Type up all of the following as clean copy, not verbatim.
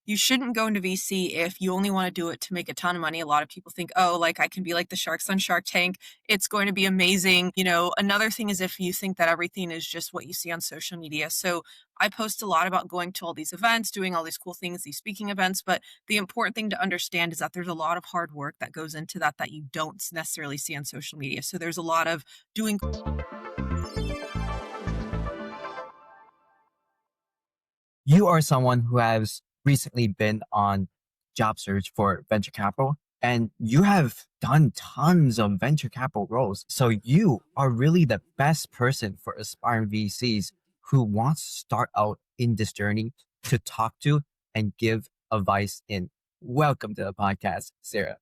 You shouldn't go into VC if you only want to do it to make a ton of money. A lot of people think, oh, like I can be like the sharks on Shark Tank. It's going to be amazing. Another thing is if you think that everything is just what you see on social media. So I post a lot about going to all these events, doing all these cool things, these speaking events. But the important thing to understand is that there's a lot of hard work that goes into that you don't necessarily see on social media. So there's a lot of doing. You are someone who has recently been on job search for venture capital, and you have done tons of venture capital roles. So you are really the best person for aspiring VCs who wants to start out in this journey to talk to and give advice in. Welcome to the podcast, Sarah.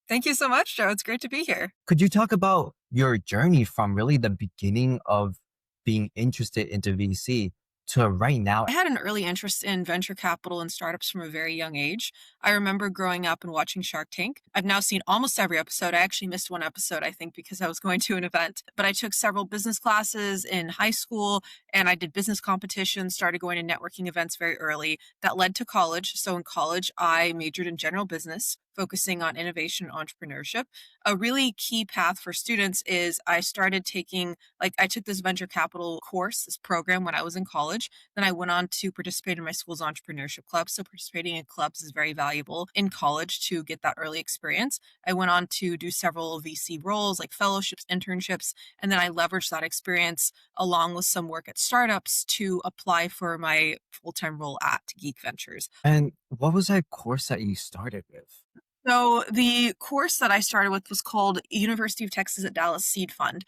Thank you so much, Joe. It's great to be here. Could you talk about your journey from really the beginning of being interested into VC to right now? I had an early interest in venture capital and startups from a very young age. I remember growing up and watching Shark Tank. I've now seen almost every episode. I actually missed one episode, I think, because I was going to an event. But I took several business classes in high school and I did business competitions, started going to networking events very early. That led to college. So in college, I majored in general business, focusing on innovation and entrepreneurship. A really key path for students is I started taking, I took this venture capital course, this program when I was in college. Then I went on to participate in my school's entrepreneurship club. So participating in clubs is very valuable in college to get that early experience. I went on to do several VC roles like fellowships, internships, and then I leveraged that experience along with some work at startups to apply for my full-time role at Geek Ventures. And what was that course that you started with? So the course that I started with was called University of Texas at Dallas Seed Fund.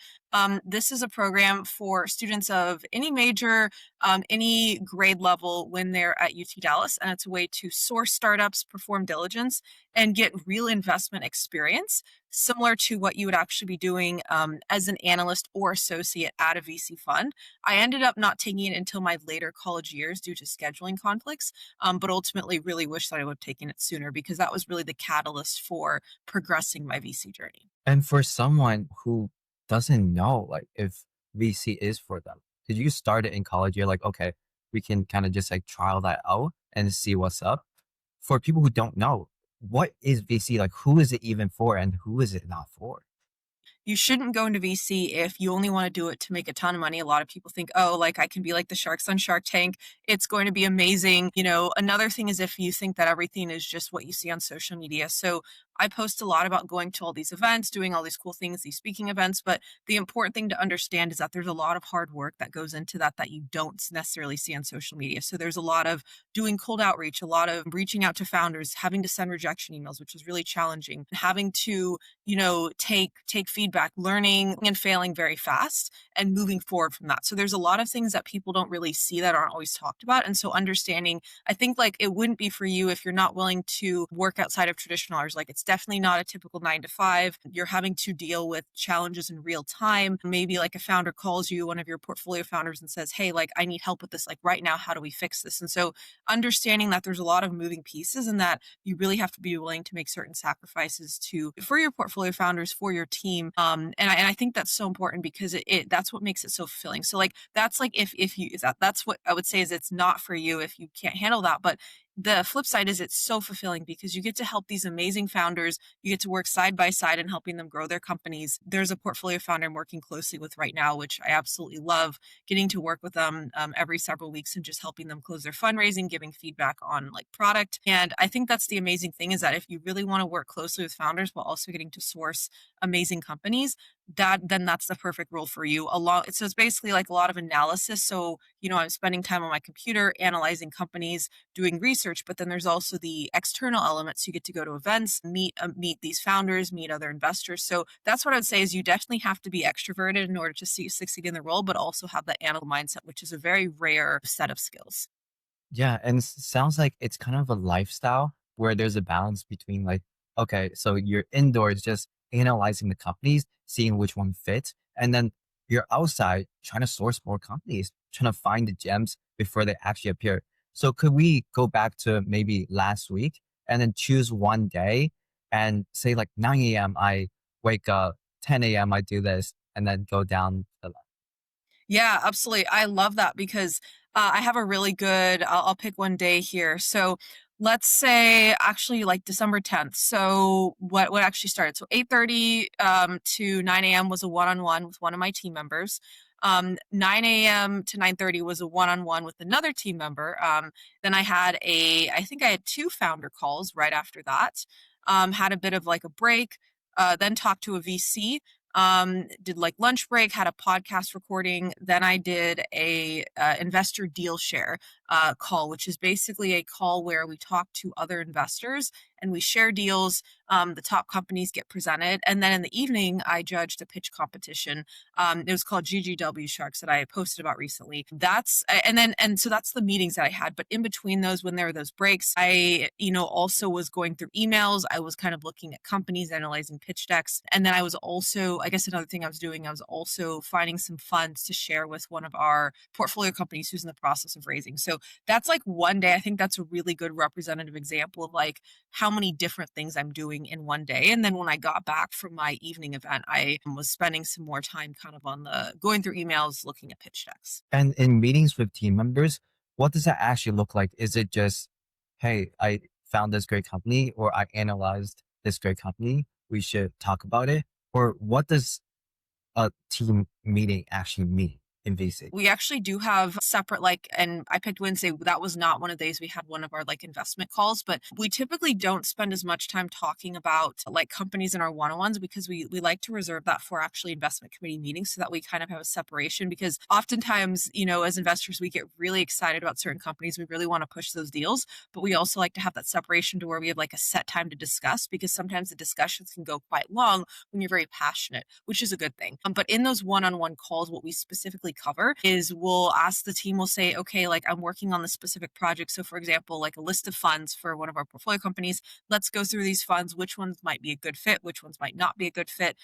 This is a program for students of any major, any grade level when they're at UT Dallas, and it's a way to source startups, perform diligence, and get real investment experience, similar to what you would actually be doing as an analyst or associate at a VC fund. I ended up not taking it until my later college years due to scheduling conflicts, but ultimately really wish that I would have taken it sooner because that was really the catalyst for progressing my VC journey. And for someone who doesn't know like if VC is for them, did you start it in college? You're like, okay, we can kind of just like trial that out and see what's up. For people who don't know, what is VC? Like, who is it even for and who is it not for? You shouldn't go into VC if you only want to do it to make a ton of money. A lot of people think, oh, like I can be like the sharks on Shark Tank. It's going to be amazing. Another thing is if you think that everything is just what you see on social media. So I post a lot about going to all these events, doing all these cool things, these speaking events. But the important thing to understand is that there's a lot of hard work that goes into that you don't necessarily see on social media. So there's a lot of doing cold outreach, a lot of reaching out to founders, having to send rejection emails, which is really challenging, having to take feedback, learning and failing very fast and moving forward from that. So there's a lot of things that people don't really see that aren't always talked about. And so understanding, I think like it wouldn't be for you if you're not willing to work outside of traditional hours. Like it's definitely not a typical 9 to 5. You're having to deal with challenges in real time. Maybe like a founder calls you, one of your portfolio founders, and says, hey, like I need help with this. Like right now, how do we fix this? And so understanding that there's a lot of moving pieces and that you really have to be willing to make certain sacrifices for your portfolio founders, for your team. And I think that's so important because that's what makes it so fulfilling. So like that's like that's what I would say is it's not for you if you can't handle that. But the flip side is it's so fulfilling because you get to help these amazing founders. You get to work side by side and helping them grow their companies. There's a portfolio founder I'm working closely with right now, which I absolutely love getting to work with them every several weeks and just helping them close their fundraising, giving feedback on like product. And I think that's the amazing thing is that if you really want to work closely with founders while also getting to source amazing companies, then that's the perfect role for you. So it's basically like a lot of analysis. So, I'm spending time on my computer analyzing companies, doing research, but then there's also the external elements. You get to go to events, meet these founders, meet other investors. So that's what I would say is you definitely have to be extroverted in order to succeed in the role, but also have that analytical mindset, which is a very rare set of skills. Yeah. And sounds like it's kind of a lifestyle where there's a balance between like, okay, so you're indoors just analyzing the companies, seeing which one fits. And then you're outside trying to source more companies, trying to find the gems before they actually appear. So could we go back to maybe last week and then choose one day and say like 9 a.m. I wake up, 10 a.m. I do this, and then go down to Yeah, absolutely. I love that because I have a really good, I'll pick one day here. So let's say actually like December 10th. So what actually started? So 8:30 to 9 a.m. was a one-on-one with one of my team members. 9 a.m. to 9:30 was a one-on-one with another team member. Then I think I had two founder calls right after that. Had a bit of like a break, then talked to a VC. Did like lunch break, had a podcast recording. Then I did a investor deal share call, which is basically a call where we talk to other investors and we share deals. The top companies get presented, and then in the evening, I judged a pitch competition. It was called GGW Sharks that I posted about recently. So that's the meetings that I had. But in between those, when there were those breaks, I also was going through emails. I was kind of looking at companies, analyzing pitch decks, and then I was also, I guess, another thing I was doing, I was also finding some funds to share with one of our portfolio companies who's in the process of raising. So that's like one day. I think that's a really good representative example of like how many different things I'm doing in one day. And then when I got back from my evening event, I was spending some more time kind of on the going through emails, looking at pitch decks. And in meetings with team members, what does that actually look like? Is it just, hey, I found this great company, or I analyzed this great company, we should talk about it? Or what does a team meeting actually mean in VC? We actually do have separate, like, and I picked Wednesday. That was not one of the days we had one of our like investment calls, but we typically don't spend as much time talking about like companies in our one-on-ones because we like to reserve that for actually investment committee meetings so that we kind of have a separation because oftentimes, as investors, we get really excited about certain companies. We really want to push those deals, but we also like to have that separation to where we have like a set time to discuss because sometimes the discussions can go quite long when you're very passionate, which is a good thing. But in those one-on-one calls, what we specifically cover is we'll ask the team, we'll say, okay, like I'm working on this specific project. So for example, like a list of funds for one of our portfolio companies, let's go through these funds, which ones might be a good fit, which ones might not be a good fit.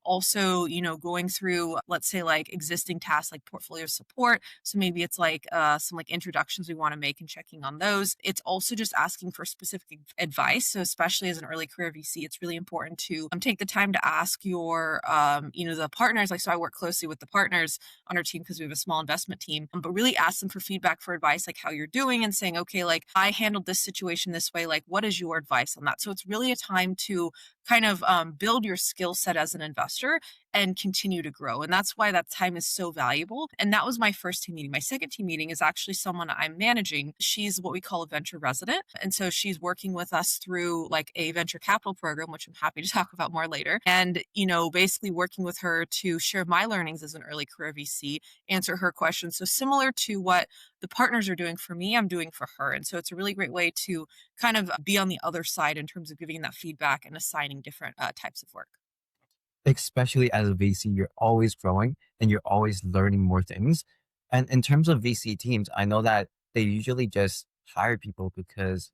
Also, going through, let's say like existing tasks like portfolio support. So maybe it's like some like introductions we want to make and checking on those. It's also just asking for specific advice. So especially as an early career VC, it's really important to take the time to ask your, the partners. Like, so I work closely with the partners on our team because we have a small investment team, but really ask them for feedback, for advice, like how you're doing and saying, okay, like I handled this situation this way, like what is your advice on that? So it's really a time to kind of build your skill set as an investor and continue to grow. And that's why that time is so valuable. And that was my first team meeting. My second team meeting is actually someone I'm managing. She's what we call a venture resident. And so she's working with us through like a venture capital program, which I'm happy to talk about more later. And, basically working with her to share my learnings as an early career VC, answer her questions. So similar to what the partners are doing for me, I'm doing for her. And so it's a really great way to kind of be on the other side in terms of giving that feedback and assigning different types of work. Especially as a VC, you're always growing and you're always learning more things. And in terms of VC teams, I know that they usually just hire people because,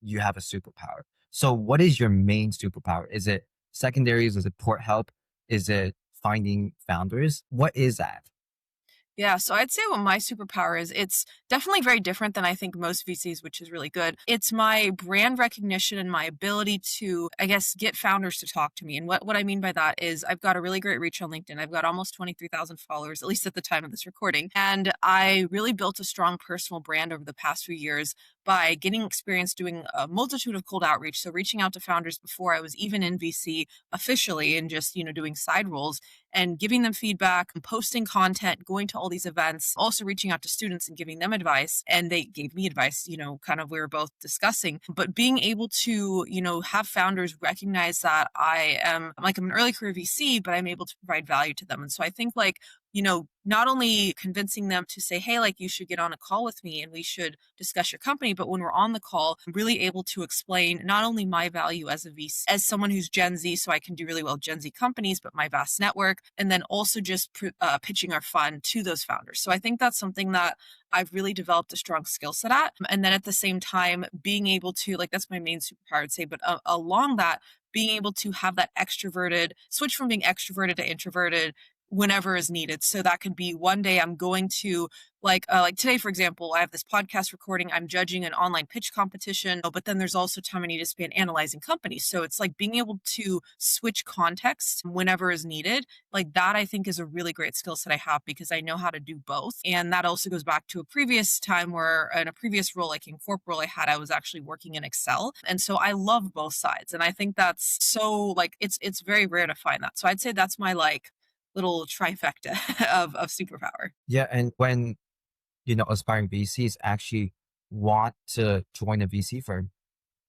you have a superpower. So what is your main superpower? Is it secondaries? Is it port help? Is it finding founders? What is that? Yeah, so I'd say what my superpower is, it's definitely very different than I think most VCs, which is really good. It's my brand recognition and my ability to, I guess, get founders to talk to me. And what I mean by that is I've got a really great reach on LinkedIn. I've got almost 23,000 followers, at least at the time of this recording. And I really built a strong personal brand over the past few years by getting experience doing a multitude of cold outreach. So reaching out to founders before I was even in VC officially and just, doing side roles and giving them feedback and posting content, going to all these events, also reaching out to students and giving them advice. And they gave me advice, kind of we were both discussing, but being able to, have founders recognize that I'm an early career VC, but I'm able to provide value to them. And so I think like, not only convincing them to say, hey, like you should get on a call with me and we should discuss your company, but when we're on the call, I'm really able to explain not only my value as a VC, as someone who's Gen Z, so I can do really well with Gen Z companies, but my vast network, and then also just pitching our fund to those founders. So I think that's something that I've really developed a strong skill set at. And then at the same time, being able to, like, that's my main superpower, I'd say, but along that, being able to have that extroverted switch from being extroverted to introverted, whenever is needed. So that could be one day I'm going to like today, for example, I have this podcast recording. I'm judging an online pitch competition, but then there's also time I need to spend analyzing companies. So it's like being able to switch context whenever is needed. Like that, I think is a really great skill set I have because I know how to do both. And that also goes back to a previous time where in a previous role, like in corp role I had, I was actually working in Excel. And so I love both sides. And I think that's so like it's very rare to find that. So I'd say that's my like little trifecta of superpower. Yeah, and when aspiring VCs actually want to join a VC firm,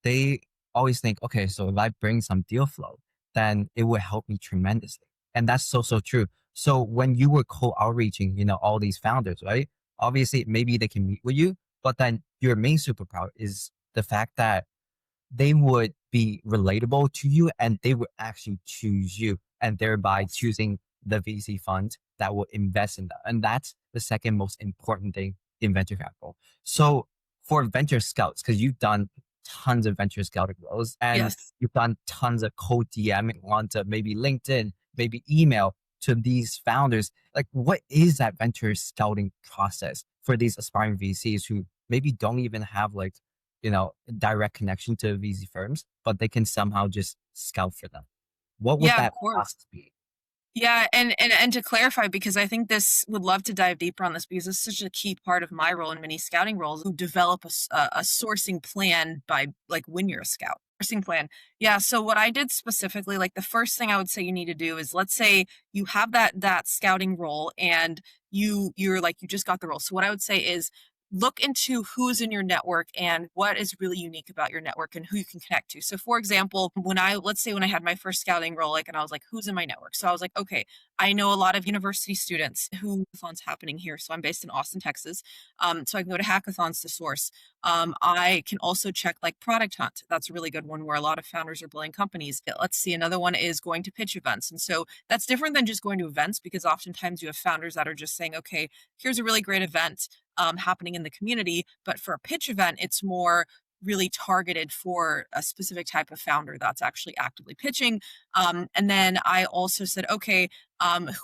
they always think, okay, so if I bring some deal flow, then it will help me tremendously. And that's so, so true. So when you were cold outreaching, all these founders, right? Obviously, maybe they can meet with you, but then your main superpower is the fact that they would be relatable to you and they would actually choose you and thereby choosing the VC fund that will invest in that. And that's the second most important thing in venture capital. So for venture scouts, because you've done tons of venture scouting roles and Yes. you've done tons of cold DMing onto maybe LinkedIn, maybe email to these founders, like what is that venture scouting process for these aspiring VCs who maybe don't even have like direct connection to VC firms, but they can somehow just scout for them. What would Yeah, of that course. process be? Yeah, and to clarify, because I think this would love to dive deeper on this because it's such a key part of my role in many scouting roles who develop a sourcing plan by like when you're a scout. Sourcing plan. Yeah, so what I did specifically, like the first thing I would say you need to do is let's say you have that scouting role and you're like you just got the role. So what I would say is look into who's in your network and what is really unique about your network and who you can connect to. So for example, let's say when I had my first scouting role, like, and I was like, who's in my network? So I was like, okay, I know a lot of university students who hackathons happening here. So I'm based in Austin, Texas. So I can go to hackathons to source. I can also check like Product Hunt. That's a really good one where a lot of founders are building companies. Let's see, another one is going to pitch events. And so that's different than just going to events because oftentimes you have founders that are just saying, okay, here's a really great event happening in the community. But for a pitch event, it's more really targeted for a specific type of founder that's actually actively pitching. And then I also said, okay,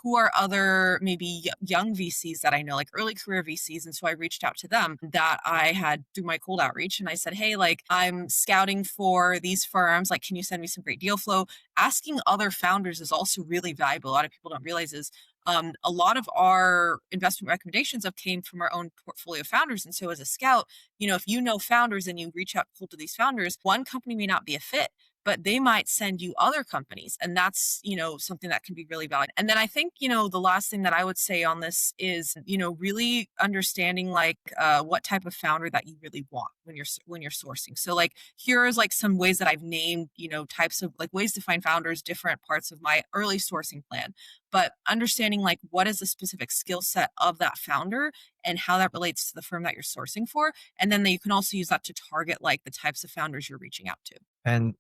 who are other maybe young VCs that I know, like early career VCs? And so I reached out to them that I had through my cold outreach. And I said, hey, like I'm scouting for these firms. Like, can you send me some great deal flow? Asking other founders is also really valuable. A lot of people don't realize is a lot of our investment recommendations have came from our own portfolio founders. And so as a scout, if you know founders and you reach out cold to these founders, one company may not be a fit, but they might send you other companies. And that's, something that can be really valuable. And then I think, the last thing that I would say on this is, really understanding like what type of founder that you really want when you're sourcing. So like here's like some ways that I've named, types of like ways to find founders, different parts of my early sourcing plan, but understanding like what is the specific skill set of that founder and how that relates to the firm that you're sourcing for. And then you can also use that to target like the types of founders you're reaching out to. And,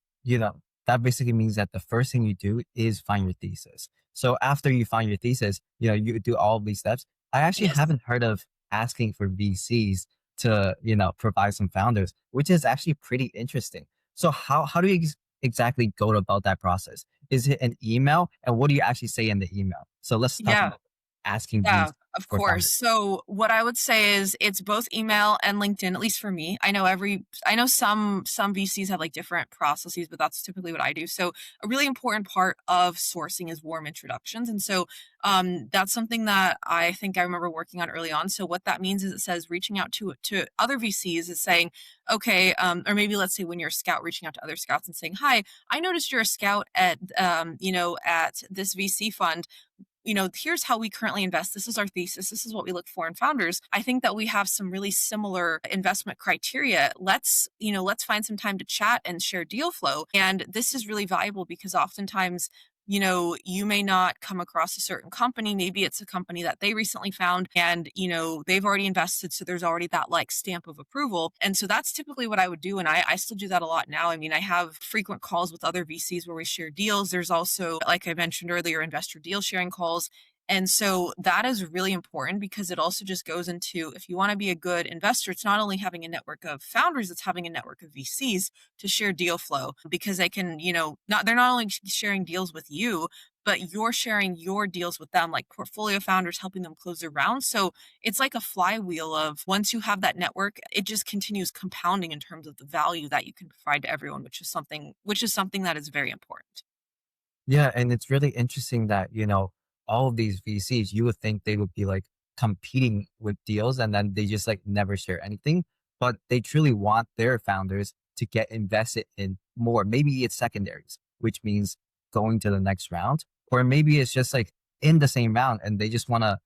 that basically means that the first thing you do is find your thesis. So after you find your thesis, you do all of these steps. I actually Yes. haven't heard of asking for VCs to, provide some founders, which is actually pretty interesting. So how do you exactly go about that process? Is it an email? And what do you actually say in the email? So let's talk Yeah. about asking Yeah, VCs of for course. founders. So what I would say is it's both email and LinkedIn, at least for me. I know some VCs have like different processes, but that's typically what I do. So a really important part of sourcing is warm introductions. And so that's something that I think I remember working on early on. So what that means is it says reaching out to other VCs is saying, okay, or maybe let's say when you're a scout reaching out to other scouts and saying, hi, I noticed you're a scout at this VC fund. Here's how we currently invest. This is our thesis. This is what we look for in founders. I think that we have some really similar investment criteria. Let's find some time to chat and share deal flow. And this is really valuable because oftentimes, you may not come across a certain company. Maybe it's a company that they recently found and, they've already invested. So there's already that like stamp of approval. And so that's typically what I would do. And I still do that a lot now. I mean, I have frequent calls with other VCs where we share deals. There's also, like I mentioned earlier, investor deal sharing calls. And so that is really important because it also just goes into if you want to be a good investor, it's not only having a network of founders, it's having a network of VCs to share deal flow because they can, they're not only sharing deals with you, but you're sharing your deals with them, like portfolio founders, helping them close their rounds. So it's like a flywheel of once you have that network, it just continues compounding in terms of the value that you can provide to everyone, which is something that is very important. Yeah, and it's really interesting that, all of these VCs, you would think they would be like competing with deals and then they just like never share anything, but they truly want their founders to get invested in more. Maybe it's secondaries, which means going to the next round, or maybe it's just like in the same round and they just want to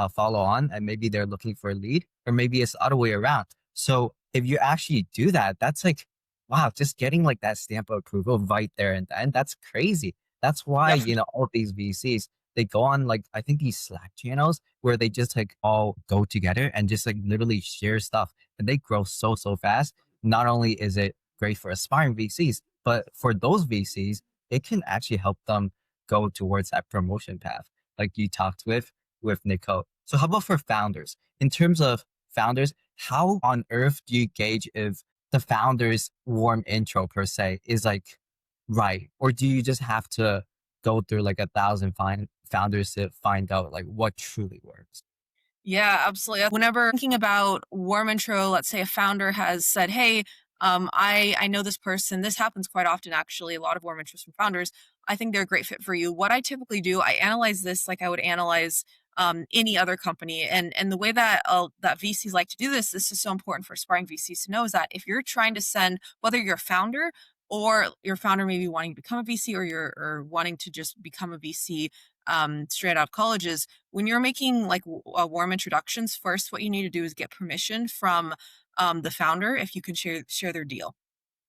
follow on and maybe they're looking for a lead, or maybe it's the other way around. So if you actually do that, that's like, wow, just getting like that stamp of approval right there and then, that's crazy. That's why, Definitely. all of these VCs, they go on like, I think these Slack channels where they just like all go together and just like literally share stuff and they grow so, so fast. Not only is it great for aspiring VCs, but for those VCs, it can actually help them go towards that promotion path. Like you talked with Nicole. So how about for founders? In terms of founders, how on earth do you gauge if the founder's warm intro per se is like right? Or do you just have to go through like 1,000 founders to find out like what truly works? Yeah, absolutely. Whenever thinking about warm intro, let's say a founder has said, "Hey, I know this person." This happens quite often, actually. A lot of warm intros from founders. I think they're a great fit for you. What I typically do, I analyze this like I would analyze any other company, and the way that VCs like to do this, this is so important for aspiring VCs to know, is that if you're trying to send, whether you're a founder or your founder maybe wanting to become a VC, or you're or wanting to just become a VC straight out of colleges, when you're making like warm introductions, first what you need to do is get permission from the founder if you can share their deal.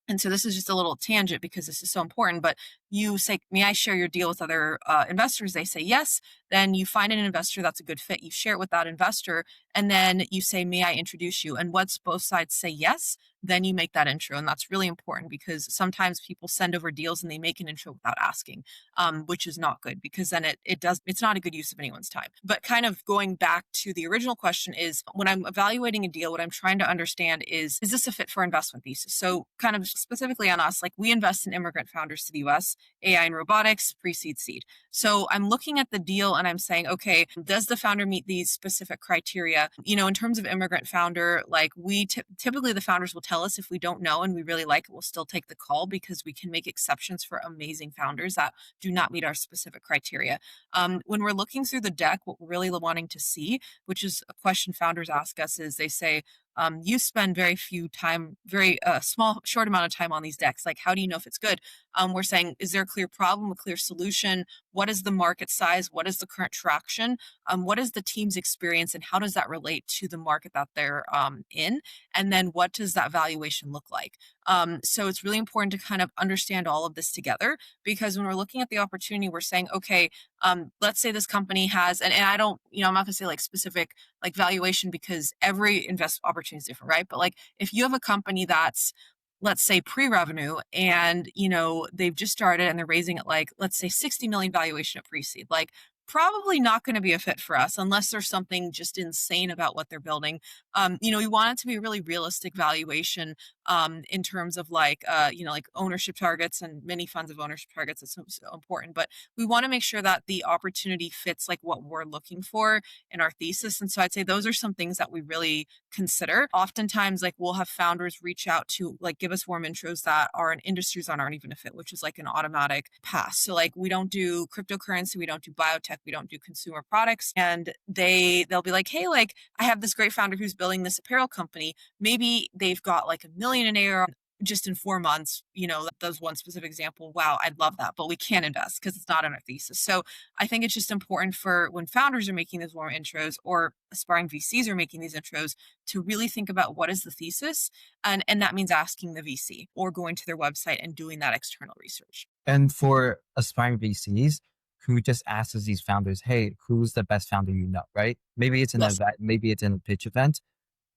And so this is just a little tangent because this is so important, but you say, "May I share your deal with other investors?" They say yes. Then you find an investor that's a good fit. You share it with that investor, and then you say, "May I introduce you?" And once both sides say yes, then you make that intro. And that's really important because sometimes people send over deals and they make an intro without asking, which is not good, because then it's not a good use of anyone's time. But kind of going back to the original question, is when I'm evaluating a deal, what I'm trying to understand is this a fit for investment thesis? So kind of specifically on us, like we invest in immigrant founders to the US, AI and robotics, pre-seed, seed. So I'm looking at the deal and I'm saying, okay, does the founder meet these specific criteria? In terms of immigrant founder, like typically the founders will tell us if we don't know and we really like it, we'll still take the call because we can make exceptions for amazing founders that do not meet our specific criteria. When we're looking through the deck, what we're really wanting to see, which is a question founders ask us, is they say, you spend very small, short amount of time on these decks. Like, how do you know if it's good? We're saying, is there a clear problem, a clear solution? What is the market size? What is the current traction? What is the team's experience, and how does that relate to the market that they're in? And then what does that valuation look like? So it's really important to kind of understand all of this together, because when we're looking at the opportunity, we're saying, okay, let's say this company has, and I don't, I'm not gonna say like specific like valuation, because every invest opportunity is different, right? But like if you have a company that's, let's say, pre-revenue, and they've just started and they're raising at like, let's say, 60 million valuation at pre-seed, like probably not going to be a fit for us unless there's something just insane about what they're building. We want it to be a really realistic valuation, in terms of like like ownership targets, and many funds of ownership targets. It's so important, but we want to make sure that the opportunity fits like what we're looking for in our thesis. And so I'd say those are some things that we really consider. Oftentimes, like we'll have founders reach out to like give us warm intros that are in industries that aren't even a fit, which is like an automatic pass. So like we don't do cryptocurrency, we don't do biotech, we don't do consumer products. And they'll be like, "Hey, like I have this great founder who's building this apparel company. Maybe they've got like 1 million in ARR just in 4 months." That was one specific example. Wow, I'd love that, but we can't invest because it's not in our thesis. So I think it's just important for when founders are making these warm intros, or aspiring VCs are making these intros, to really think about what is the thesis. And that means asking the VC or going to their website and doing that external research. And for aspiring VCs who just asks these founders, hey, who's the best founder you know, right? Maybe it's an Yes. event, maybe it's in a pitch event.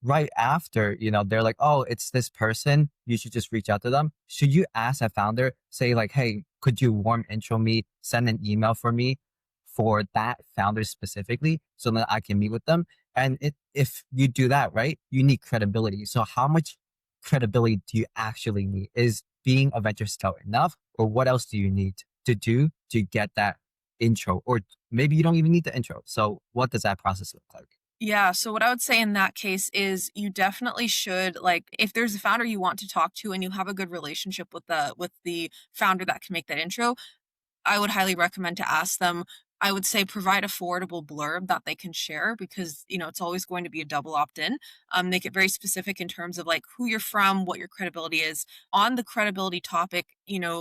Right after, they're like, oh, it's this person, you should just reach out to them. Should you ask a founder, say like, hey, could you warm intro me, send an email for me for that founder specifically so that I can meet with them? And if you do that, right, you need credibility. So how much credibility do you actually need? Is being a venture scout enough? Or what else do you need to do to get that intro, or maybe you don't even need the intro. So what does that process look like? Yeah, so what I would say in that case is you definitely should, like, if there's a founder you want to talk to and you have a good relationship with the founder that can make that intro, I would highly recommend to ask them. I would say provide a forwardable blurb that they can share because, it's always going to be a double opt-in. Make it very specific in terms of like who you're from, what your credibility is. On the credibility topic,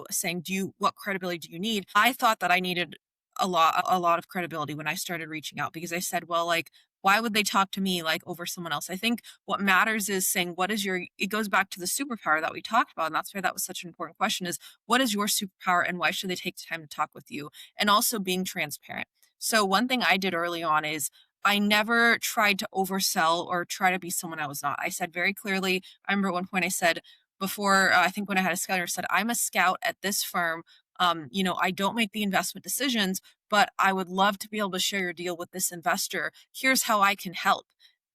saying what credibility do you need? I thought that I needed a lot of credibility when I started reaching out because I said, well, like, why would they talk to me like over someone else? I think what matters is saying what is your it goes back to the superpower that we talked about. And that's why that was such an important question is what is your superpower and why should they take the time to talk with you? And also being transparent. So one thing I did early on is I never tried to oversell or try to be someone I was not. I said very clearly, I remember at one point I said before, I think when I had a scouter, I said, I'm a scout at this firm. I don't make the investment decisions, but I would love to be able to share your deal with this investor. Here's how I can help.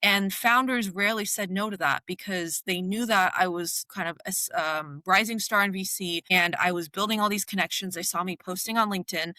And founders rarely said no to that because they knew that I was kind of a rising star in VC and I was building all these connections. They saw me posting on LinkedIn.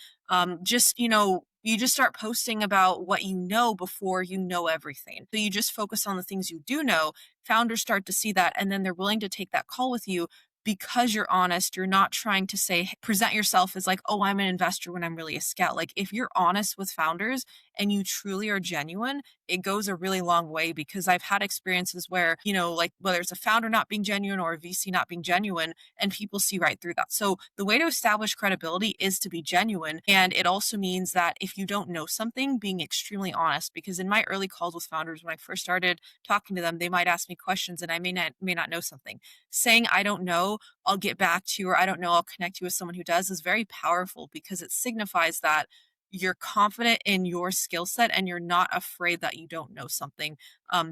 You just start posting about what you know before you know everything. So you just focus on the things you do know. Founders start to see that and then they're willing to take that call with you because you're honest. You're not trying to present yourself as like, oh, I'm an investor when I'm really a scout. Like if you're honest with founders and you truly are genuine, it goes a really long way because I've had experiences where, like whether it's a founder not being genuine or a VC not being genuine, and people see right through that. So the way to establish credibility is to be genuine. And it also means that if you don't know something, being extremely honest, because in my early calls with founders, when I first started talking to them, they might ask me questions and I may not know something. Saying, I don't know, I'll get back to you, or I don't know, I'll connect you with someone who does is very powerful because it signifies that you're confident in your skill set and you're not afraid that you don't know something.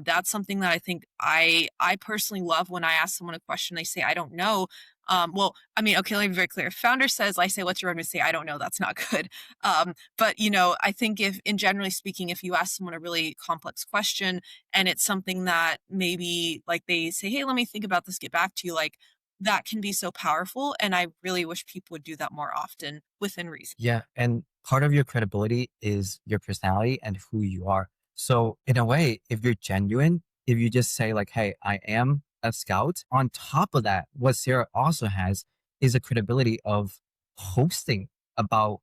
That's something that I think I personally love when I ask someone a question, they say, I don't know. Well, I mean, okay, let me be very clear. If founder says, I say, what's your revenue? Say, I don't know. That's not good. But I think if, in generally speaking, if you ask someone a really complex question and it's something that maybe like they say, hey, let me think about this, get back to you, like that can be so powerful. And I really wish people would do that more often within reason. Yeah, and part of your credibility is your personality and who you are. So in a way, if you're genuine, if you just say like, "Hey, I am a scout," on top of that, what Sarah also has is a credibility of posting about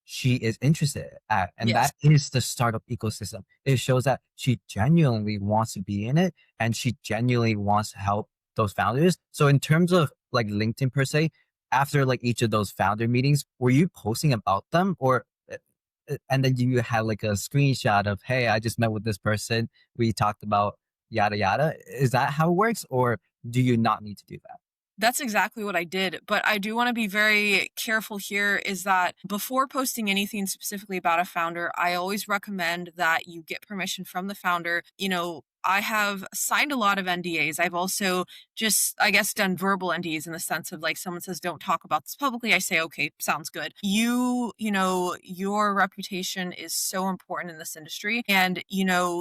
she is interested at, and Yes. that is the startup ecosystem. It shows that she genuinely wants to be in it, and she genuinely wants to help those founders. So in terms of like LinkedIn per se, after like each of those founder meetings, were you posting about them, or and then you had like a screenshot of, hey, I just met with this person, we talked about yada yada? Is that how it works, or do you not need to do that? That's exactly what I did, but I do wanna be very careful here is that before posting anything specifically about a founder, I always recommend that you get permission from the founder. I have signed a lot of NDAs. I've also just, I guess, done verbal NDAs in the sense of like someone says, "Don't talk about this publicly." I say, "Okay, sounds good." Your reputation is so important in this industry, and,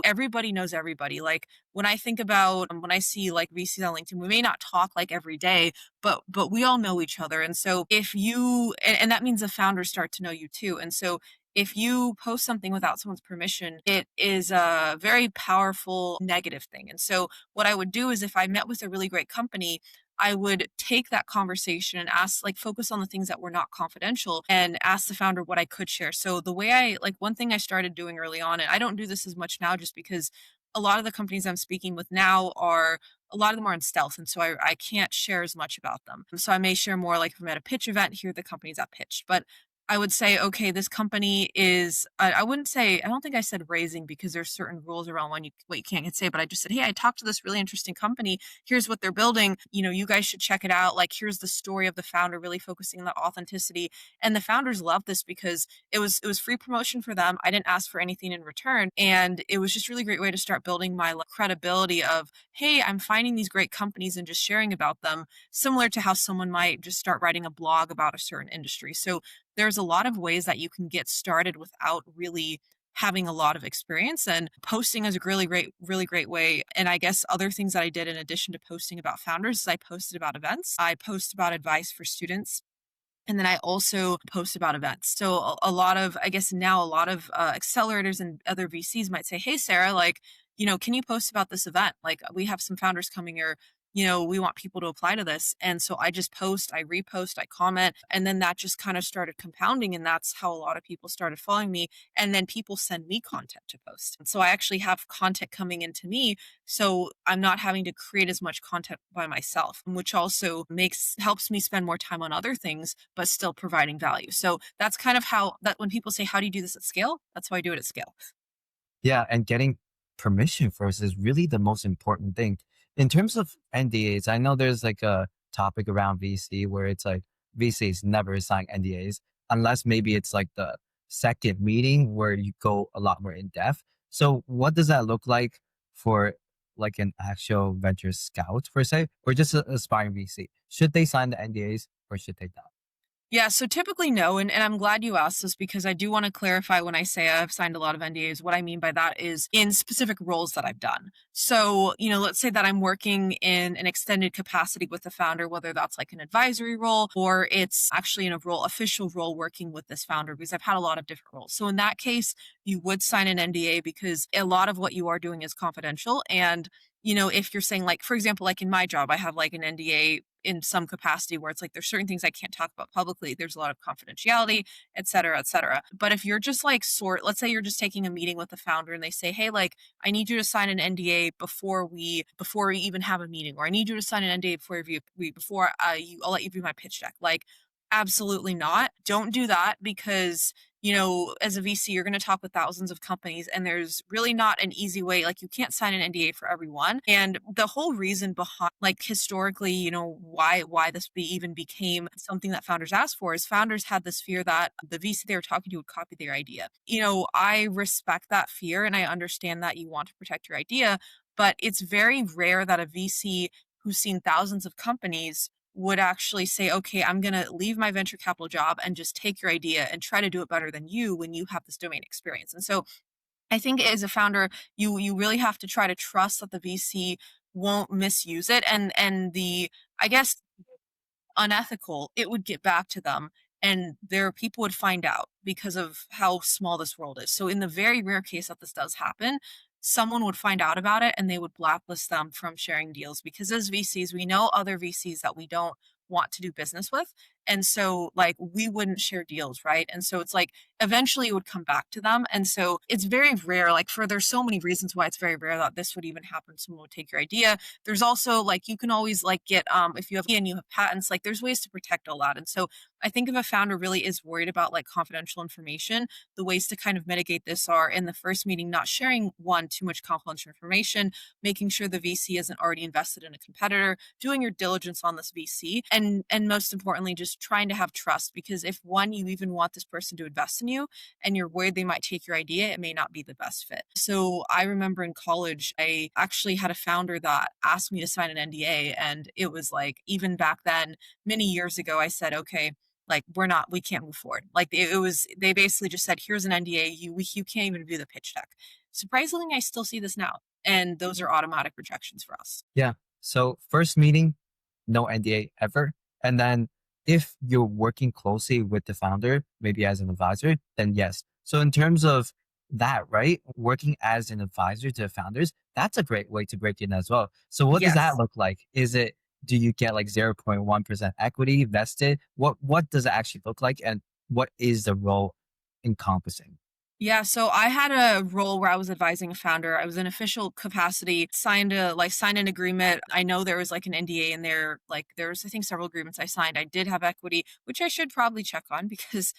everybody knows everybody. Like, when I think about when I see like VCs on LinkedIn, we may not talk like every day, but we all know each other. And so if you and that means the founders start to know you too. And so if you post something without someone's permission, it is a very powerful negative thing. And so what I would do is if I met with a really great company, I would take that conversation and ask, like, focus on the things that were not confidential and ask the founder what I could share. So the way one thing I started doing early on, and I don't do this as much now just because a lot of the companies I'm speaking with now are a lot of them are in stealth. And so I can't share as much about them. So I may share more like if I'm at a pitch event, here are the companies that pitched. But I would say, okay, this company is, I wouldn't say, I don't think I said raising because there's certain rules around what you can't say, but I just said, hey, I talked to this really interesting company. Here's what they're building. You guys should check it out. Like, here's the story of the founder, really focusing on the authenticity. And the founders love this because it was free promotion for them. I didn't ask for anything in return. And it was just really great way to start building my like, credibility of, hey, I'm finding these great companies and just sharing about them, similar to how someone might just start writing a blog about a certain industry. So there's a lot of ways that you can get started without really having a lot of experience, and posting is a really great way. And I guess other things that I did in addition to posting about founders is I posted about events. I post about advice for students. And then I also post about events. So a lot of, I guess now a lot of accelerators and other VCs might say, "Hey, Sarah, like, can you post about this event? Like, we have some founders coming here. We want people to apply to this." And so I just post, I repost, I comment, and then that just kind of started compounding. And that's how a lot of people started following me. And then people send me content to post. And so I actually have content coming into me, so I'm not having to create as much content by myself, which also helps me spend more time on other things, but still providing value. So that's kind of how that when people say, "How do you do this at scale?" That's how I do it at scale. Yeah, and getting permission first is really the most important thing. In terms of NDAs, I know there's like a topic around VC where it's like VCs never sign NDAs unless maybe it's like the second meeting where you go a lot more in depth. So what does that look like for like an actual venture scout per se, or just an aspiring VC? Should they sign the NDAs or should they not? Yeah, so typically no, and I'm glad you asked this because I do want to clarify when I say I've signed a lot of NDAs, what I mean by that is in specific roles that I've done. So, let's say that I'm working in an extended capacity with the founder, whether that's like an advisory role or it's actually in a official role working with this founder, because I've had a lot of different roles. So in that case, you would sign an NDA because a lot of what you are doing is confidential. And if you're saying, like, for example, like in my job, I have like an NDA in some capacity where it's like there's certain things I can't talk about publicly. There's a lot of confidentiality, et cetera, et cetera. But if you're just like let's say you're just taking a meeting with the founder and they say, "Hey, like I need you to sign an NDA before we even have a meeting, or I need you to sign an NDA before I'll let you view my pitch deck." Like, absolutely not. Don't do that because as a VC, you're going to talk with thousands of companies, and there's really not an easy way. Like, you can't sign an NDA for everyone. And the whole reason behind, like, historically, why this even became something that founders asked for is founders had this fear that the VC they were talking to would copy their idea. I respect that fear and I understand that you want to protect your idea, but it's very rare that a VC who's seen thousands of companies would actually say, "Okay, I'm going to leave my venture capital job and just take your idea and try to do it better than you when you have this domain experience." And so I think as a founder, you really have to try to trust that the VC won't misuse it, and I guess unethical, it would get back to them and their people would find out because of how small this world is. So in the very rare case that this does happen, someone would find out about it and they would blacklist them from sharing deals, because as VCs, we know other VCs that we don't want to do business with. And so like we wouldn't share deals, right? And so it's like eventually it would come back to them. And so it's very rare, like there's so many reasons why it's very rare that this would even happen. Someone would take your idea. There's also like you can always like get if you have and you have patents, like there's ways to protect all that. And so I think if a founder really is worried about like confidential information, the ways to kind of mitigate this are in the first meeting, not sharing too much confidential information, making sure the VC isn't already invested in a competitor, doing your diligence on this VC, and most importantly, just trying to have trust. Because if you even want this person to invest in you and you're worried they might take your idea, it may not be the best fit. So I remember in college, I actually had a founder that asked me to sign an NDA. And it was like, even back then, many years ago, I said, "Okay, like we can't move forward." Like they basically just said, "Here's an NDA. You can't even view the pitch deck." Surprisingly, I still see this now. And those are automatic rejections for us. Yeah. So first meeting, no NDA ever. And then if you're working closely with the founder, maybe as an advisor, then yes. So in terms of that, right? Working as an advisor to founders, that's a great way to break in as well. So what does that Yes. look like? Do you get like 0.1% equity vested? What does it actually look like? And what is the role encompassing? Yeah, so I had a role where I was advising a founder. I was in official capacity, signed an agreement. I know there was like an NDA in there. Like there's I think several agreements I signed. I did have equity, which I should probably check on because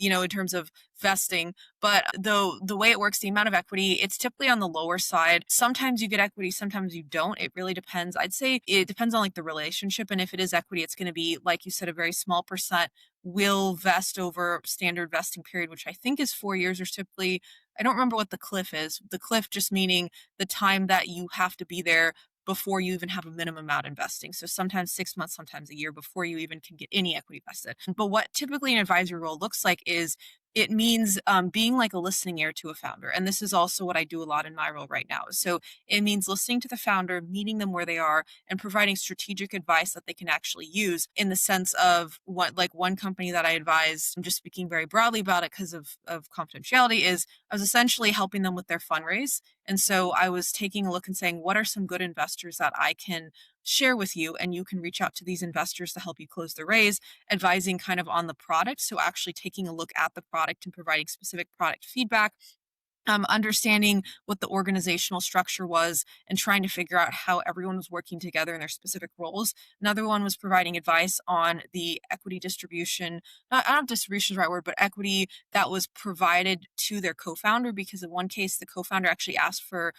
in terms of vesting. But the way it works, the amount of equity, it's typically on the lower side. Sometimes you get equity, sometimes you don't. It really depends. I'd say it depends on like the relationship. And if it is equity, it's going to be, like you said, a very small percent will vest over standard vesting period, which I think is 4 years, or typically, I don't remember what the cliff is. The cliff just meaning the time that you have to be there before you even have a minimum amount investing. So sometimes 6 months, sometimes a year before you even can get any equity vested. But what typically an advisory role looks like is it means being like a listening ear to a founder. And this is also what I do a lot in my role right now. So it means listening to the founder, meeting them where they are, and providing strategic advice that they can actually use in the sense of what, like one company that I advised, I'm just speaking very broadly about it because of confidentiality, is I was essentially helping them with their fundraise. And so I was taking a look and saying, what are some good investors that I can share with you? And you can reach out to these investors to help you close the raise, advising kind of on the product. So actually taking a look at the product and providing specific product feedback, understanding what the organizational structure was and trying to figure out how everyone was working together in their specific roles. Another one was providing advice on the equity distribution. I don't know if distribution is the right word, but equity that was provided to their co-founder, because in one case, the co-founder actually asked for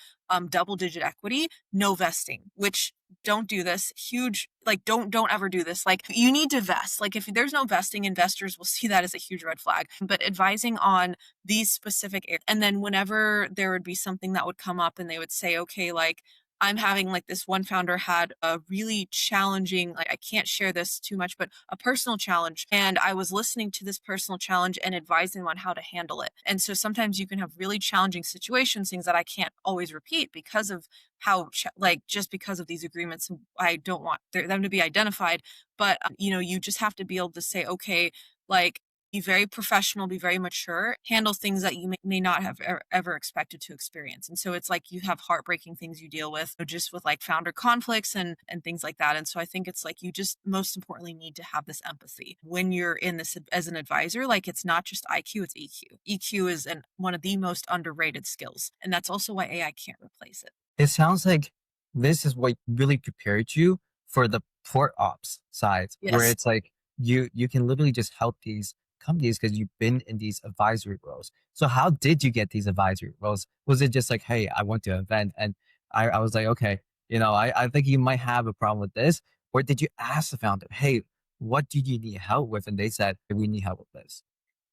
double-digit equity, no vesting, which don't do this. Huge, like don't ever do this. Like you need to vest. Like if there's no vesting, investors will see that as a huge red flag. But advising on these specific and then whenever there would be something that would come up and they would say, okay, like I'm having, like, this one founder had a really challenging, like, I can't share this too much, but a personal challenge, and I was listening to this personal challenge and advising them on how to handle it. And so sometimes you can have really challenging situations, things that I can't always repeat because of how like just because of these agreements. I don't want them to be identified, but you just have to be able to say, okay, like, be very professional, be very mature, handle things that you may not have ever expected to experience. And so it's like you have heartbreaking things you deal with, just with like founder conflicts and things like that. And so I think it's like you just most importantly need to have this empathy when you're in this as an advisor. Like it's not just IQ, it's EQ. EQ is one of the most underrated skills, and that's also why AI can't replace it. It sounds like this is what really prepared you for the port ops side, where Yes. it's like you can literally just help these companies because you've been in these advisory roles. So how did you get these advisory roles? Was it just like, hey, I went to an event and I was like, okay, I think you might have a problem with this? Or did you ask the founder, hey, what do you need help with? And they said, we need help with this.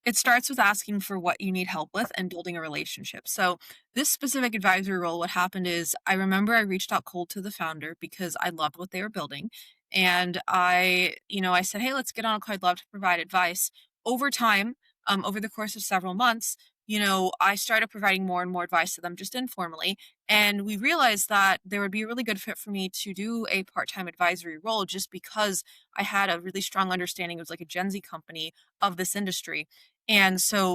It starts with asking for what you need help with and building a relationship. So, this specific advisory role, what happened is I remember I reached out cold to the founder because I loved what they were building. And I said, hey, let's get on a call. I'd love to provide advice. Over time, over the course of several months, I started providing more and more advice to them just informally. And we realized that there would be a really good fit for me to do a part time advisory role just because I had a really strong understanding. It was like a Gen Z company of this industry. And so,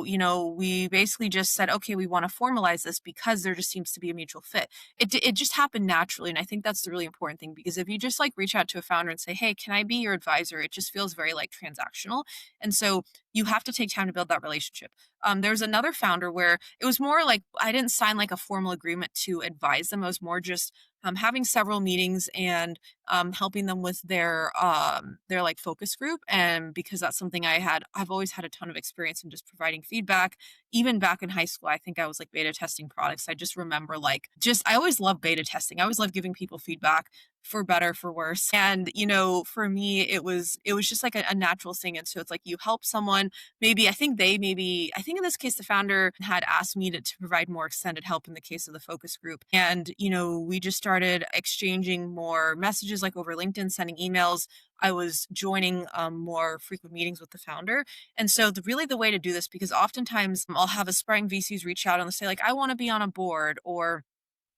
we basically just said, okay, we want to formalize this because there just seems to be a mutual fit. It just happened naturally. And I think that's the really important thing, because if you just like reach out to a founder and say, hey, can I be your advisor? It just feels very like transactional. And so you have to take time to build that relationship. There's another founder where it was more like I didn't sign like a formal agreement to advise them. It was more just having several meetings and helping them with their like focus group. And because that's something I've always had a ton of experience in just providing feedback. Even back in high school, I think I was like beta testing products. I just remember like just I always loved beta testing. I always loved giving people feedback, for better, for worse. And for me, it was just like a natural thing. And so it's like you help someone. I think in this case the founder had asked me to provide more extended help in the case of the focus group. And we just started exchanging more messages like over LinkedIn, sending emails. I was joining more frequent meetings with the founder. And so really the way to do this, because oftentimes I'll have aspiring VCs reach out and they'll say like, I want to be on a board, or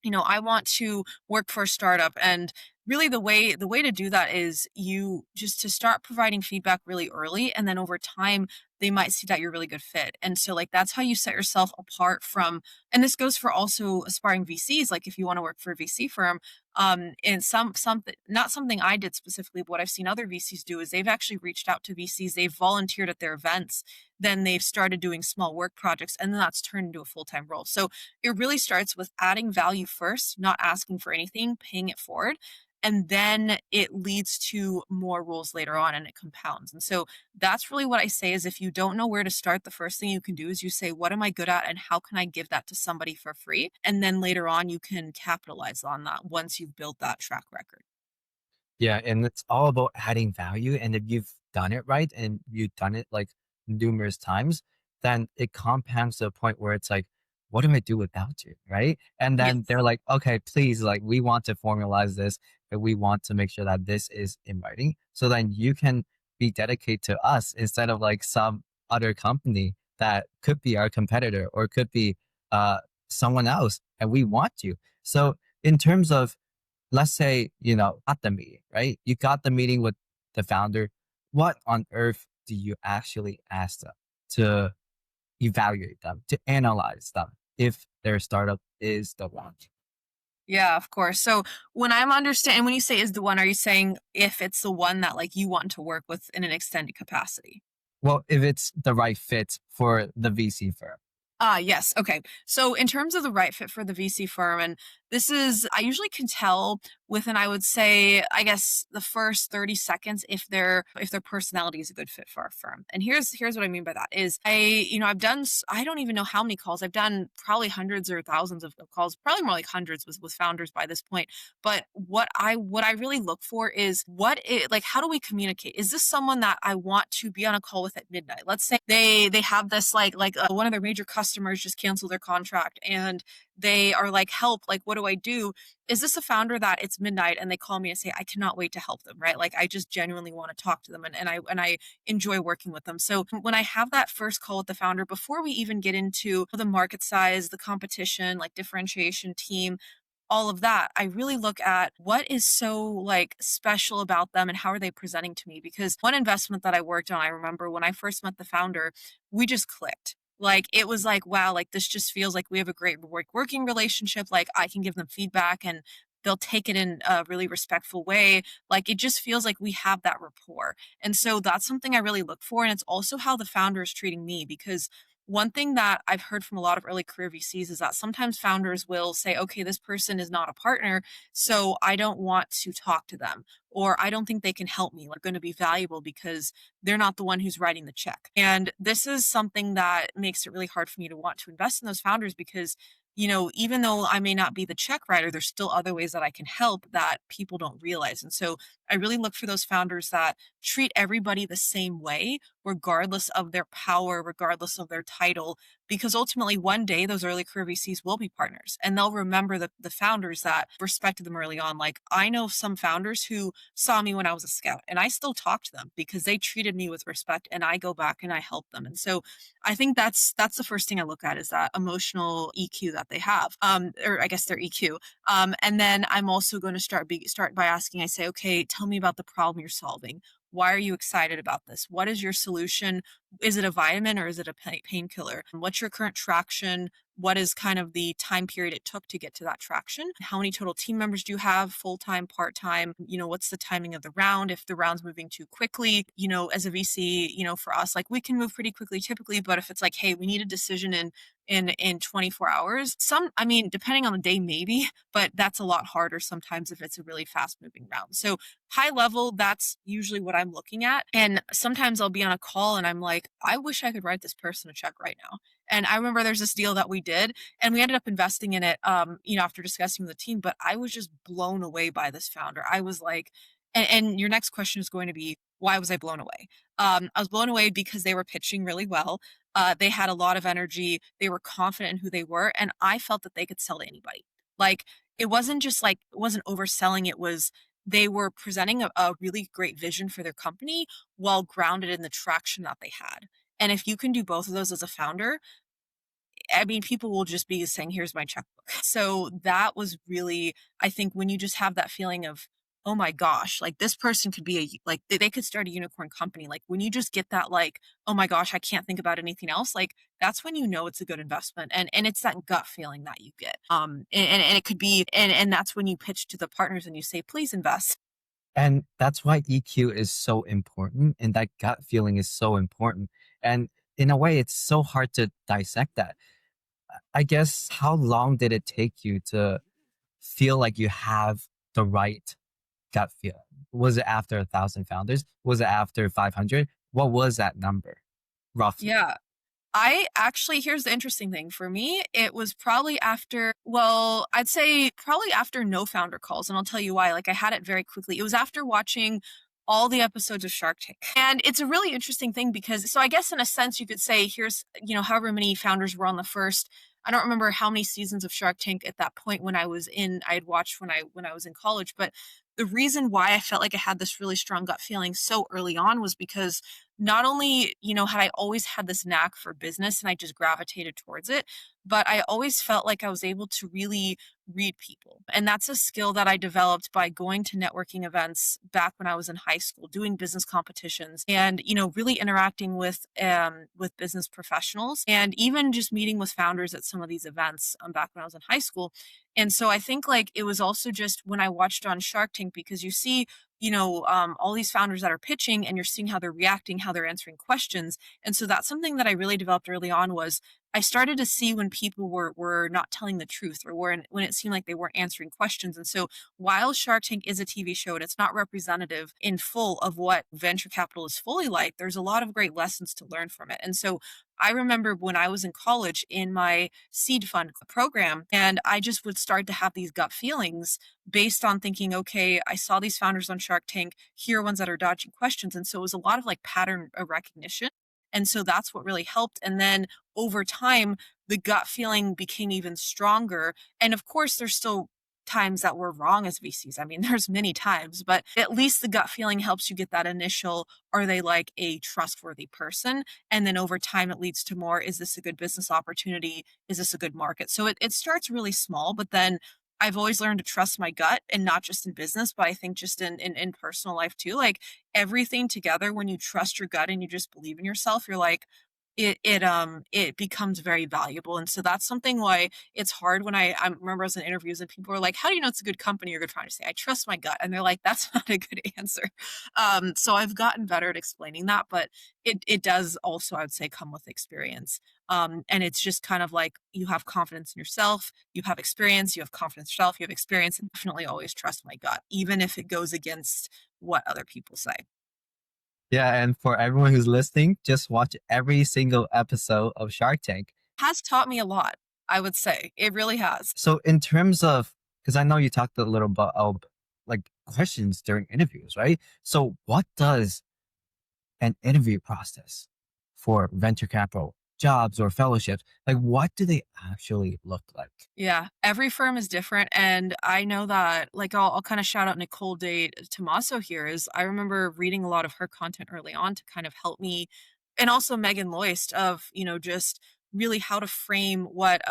I want to work for a startup. And really the way to do that is you just to start providing feedback really early, and then over time they might see that you're a really good fit. And so like that's how you set yourself apart from, and this goes for also aspiring VCs, like if you want to work for a VC firm, and something not something I did specifically, but what I've seen other VCs do is they've actually reached out to VCs, they've volunteered at their events, then they've started doing small work projects, and then that's turned into a full-time role. So it really starts with adding value first, not asking for anything, paying it forward. And then it leads to more roles later on and it compounds. And so that's really what I say is if you don't know where to start, the first thing you can do is you say, what am I good at and how can I give that to somebody for free? And then later on, you can capitalize on that once you've built that track record. Yeah, and it's all about adding value. And if you've done it right and you've done it like numerous times, then it compounds to a point where it's like, what do I do without you? Right. And then Yes. they're like, okay, please, like, we want to formalize this, but we want to make sure that this is in writing. So then you can be dedicated to us instead of like some other company that could be our competitor or could be uh, someone else, and we want you. So in terms of, let's say, at the meeting, right? You got the meeting with the founder. What on earth do you actually ask them to evaluate them, to analyze them if their startup is the one? Yeah, of course. So when you say is the one, are you saying if it's the one that like you want to work with in an extended capacity? Well, if it's the right fit for the VC firm. Ah, yes. Okay. So in terms of the right fit for the VC firm, and this is, I usually can tell within, I would say, I guess the first 30 seconds if their personality is a good fit for our firm. And here's what I mean by that is I've done, I don't even know how many calls. I've done probably hundreds or thousands of calls, probably more like hundreds with founders by this point. But what I really look for is like how do we communicate? Is this someone that I want to be on a call with at midnight? Let's say they have this one of their major customers just canceled their contract and they are like, help, like what do I do? Is this a founder that it's midnight and they call me and say I cannot wait to help them, right? Like I just genuinely want to talk to them and I enjoy working with them. So when I have that first call with the founder before we even get into the market size, the competition, like differentiation team, all of that, I really look at what is so like special about them and how are they presenting to me? Because one investment that I worked on, I remember when I first met the founder, we just clicked. Like it was like, wow, like this just feels like we have a great working relationship. Like I can give them feedback and they'll take it in a really respectful way. Like it just feels like we have that rapport. And so that's something I really look for. And it's also how the founder is treating me because one thing that I've heard from a lot of early career VCs is that sometimes founders will say, okay, this person is not a partner, so I don't want to talk to them, or I don't think they can help me, like, going to be valuable because they're not the one who's writing the check. And this is something that makes it really hard for me to want to invest in those founders because, even though I may not be the check writer, there's still other ways that I can help that people don't realize. And so I really look for those founders that treat everybody the same way regardless of their power, regardless of their title, because ultimately one day those early career VCs will be partners and they'll remember the founders that respected them early on. Like I know some founders who saw me when I was a scout and I still talk to them because they treated me with respect and I go back and I help them. And so I think that's the first thing I look at is that emotional EQ that they have, or I guess their EQ. And then I'm also going to start by asking, I say, okay, tell me about the problem you're solving. Why are you excited about this? What is your solution? Is it a vitamin or is it a painkiller? What's your current traction? What is kind of the time period it took to get to that traction? How many total team members do you have, full time, part time? What's the timing of the round? If the round's moving too quickly, as a VC, for us, like we can move pretty quickly typically, but if it's like, hey, we need a decision in 24 hours, I mean, depending on the day, maybe, but that's a lot harder sometimes if it's a really fast moving round. So high level, that's usually what I'm looking at. And sometimes I'll be on a call and I'm like, I wish I could write this person a check right now. And I remember there's this deal that we did and we ended up investing in it, after discussing with the team, but I was just blown away by this founder. I was like, and your next question is going to be, why was I blown away? I was blown away because they were pitching really well. They had a lot of energy. They were confident in who they were. And I felt that they could sell to anybody. Like, it wasn't just like, it wasn't overselling. It was, they were presenting a really great vision for their company while grounded in the traction that they had. And if you can do both of those as a founder, I mean, people will just be saying, here's my checkbook. So that was really, I think when you just have that feeling of, oh my gosh, like this person could be like, they could start a unicorn company. Like when you just get that, like, oh my gosh, I can't think about anything else. Like that's when you know it's a good investment. And it's that gut feeling that you get. And it could be, and that's when you pitch to the partners and you say, please invest. And that's why EQ is so important and that gut feeling is so important. And in a way, it's so hard to dissect that. I guess how long did it take you to feel like you have the right gut feeling? Was it after 1,000 founders? Was it after 500? What was that number, roughly? Yeah. I actually, here's the interesting thing. For me, it was probably after, well, I'd say probably after no founder calls. And I'll tell you why. Like, I had it very quickly. It was after watching all the episodes of Shark Tank. And it's a really interesting thing because, so I guess in a sense, you could say, here's, however many founders were on the first. I don't remember how many seasons of Shark Tank at that point when I had watched when I was in college, but the reason why I felt like I had this really strong gut feeling so early on was because not only, had I always had this knack for business and I just gravitated towards it, but I always felt like I was able to really read people. And that's a skill that I developed by going to networking events back when I was in high school, doing business competitions and, really interacting with business professionals and even just meeting with founders at some of these events back when I was in high school. And so I think like it was also just when I watched on Shark Tank because you see all these founders that are pitching and you're seeing how they're reacting, how they're answering questions. And so that's something that I really developed early on was I started to see when people were not telling the truth or when it seemed like they weren't answering questions. And so while Shark Tank is a TV show and it's not representative in full of what venture capital is fully like, there's a lot of great lessons to learn from it. And so I remember when I was in college in my seed fund program, and I just would start to have these gut feelings based on thinking, okay, I saw these founders on Shark Tank, here are ones that are dodging questions. And so it was a lot of like pattern recognition. And so that's what really helped. And then over time, the gut feeling became even stronger. And of course, there's still times that we're wrong as VCs. I mean, there's many times, but at least the gut feeling helps you get that initial, are they like a trustworthy person? And then over time, it leads to more, is this a good business opportunity? Is this a good market? So it starts really small, but then I've always learned to trust my gut and not just in business, but I think just in personal life too. Like everything together, when you trust your gut and you just believe in yourself, you're like, it becomes very valuable. And so that's something why it's hard when I remember I was in interviews and people were like, how do you know it's a good company or good trying to say, I trust my gut. And they're like, that's not a good answer. So I've gotten better at explaining that, but it does also, I would say, come with experience. And it's just kind of like you have confidence in yourself, you have experience, you have confidence in yourself, you have experience, and definitely always trust my gut, even if it goes against what other people say. Yeah, and for everyone who's listening, just watch every single episode of Shark Tank. Has taught me a lot, I would say. It really has. So in terms of, because I know you talked a little bit of like questions during interviews, right? So what does an interview process for venture capital jobs or fellowships, like what do they actually look like? Yeah, every firm is different, and I know that, like, I'll kinda shout out Nicole Date Tomaso here is I remember reading a lot of her content early on to kind of help me and also Megan Loist of, just really how to frame what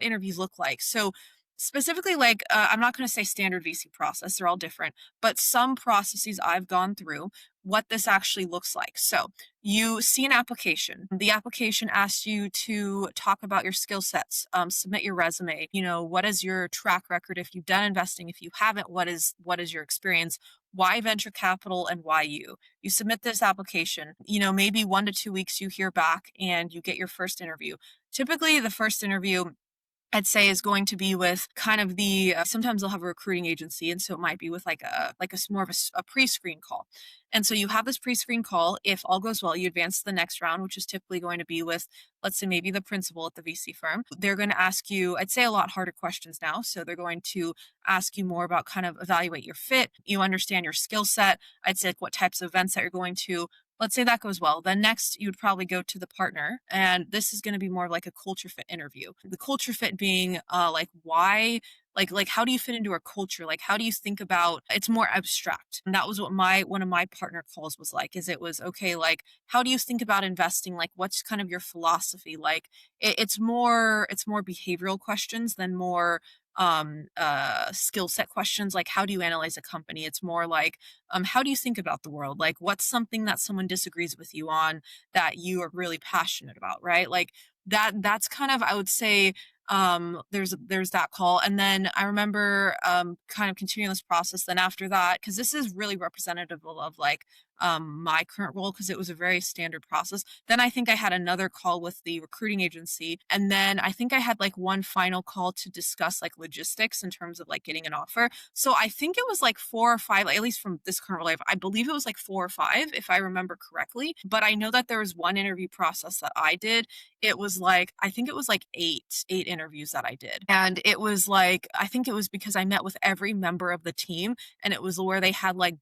interviews look like. So, specifically, like, I'm not gonna say standard VC process, they're all different, but some processes I've gone through, what this actually looks like. So, you see an application. The application asks you to talk about your skill sets, submit your resume. What is your track record if you've done investing? If you haven't, what is your experience? Why venture capital and why you? You submit this application. Maybe 1 to 2 weeks you hear back and you get your first interview. Typically, the first interview I'd say is going to be with kind of sometimes they'll have a recruiting agency, and so it might be with more of a pre-screen call. And so you have this pre-screen call. If all goes well, you advance to the next round, which is typically going to be with, let's say, maybe the principal at the VC firm. They're going to ask you, I'd say, a lot harder questions now. So they're going to ask you more about kind of evaluate your fit. You understand your skill set. I'd say like what types of events that you're going to. Let's say that goes well. Then next, you would probably go to the partner, and this is going to be more like a culture fit interview. The culture fit being like why, like how do you fit into our culture? Like how do you think about? It's more abstract. And that was what my one of my partner calls was like. Is it was okay. Like how do you think about investing? Like what's kind of your philosophy? Like it's more behavioral questions than more skill set questions. Like how do you analyze a company? It's more like how do you think about the world? Like, what's something that someone disagrees with you on that you are really passionate about, right? Like that's kind of, I would say, there's that call. And then I remember kind of continuing this process. Then after that, because this is really representative of like my current role, because it was a very standard process. Then I think I had another call with the recruiting agency. And then I think I had like one final call to discuss like logistics in terms of like getting an offer. So I think it was like 4 or 5, like, at least from this current life, I believe it was like 4 or 5, if I remember correctly. But I know that there was one interview process that I did. It was like, I think it was like eight interviews that I did. And it was like, I think it was because I met with every member of the team, and it was where they had like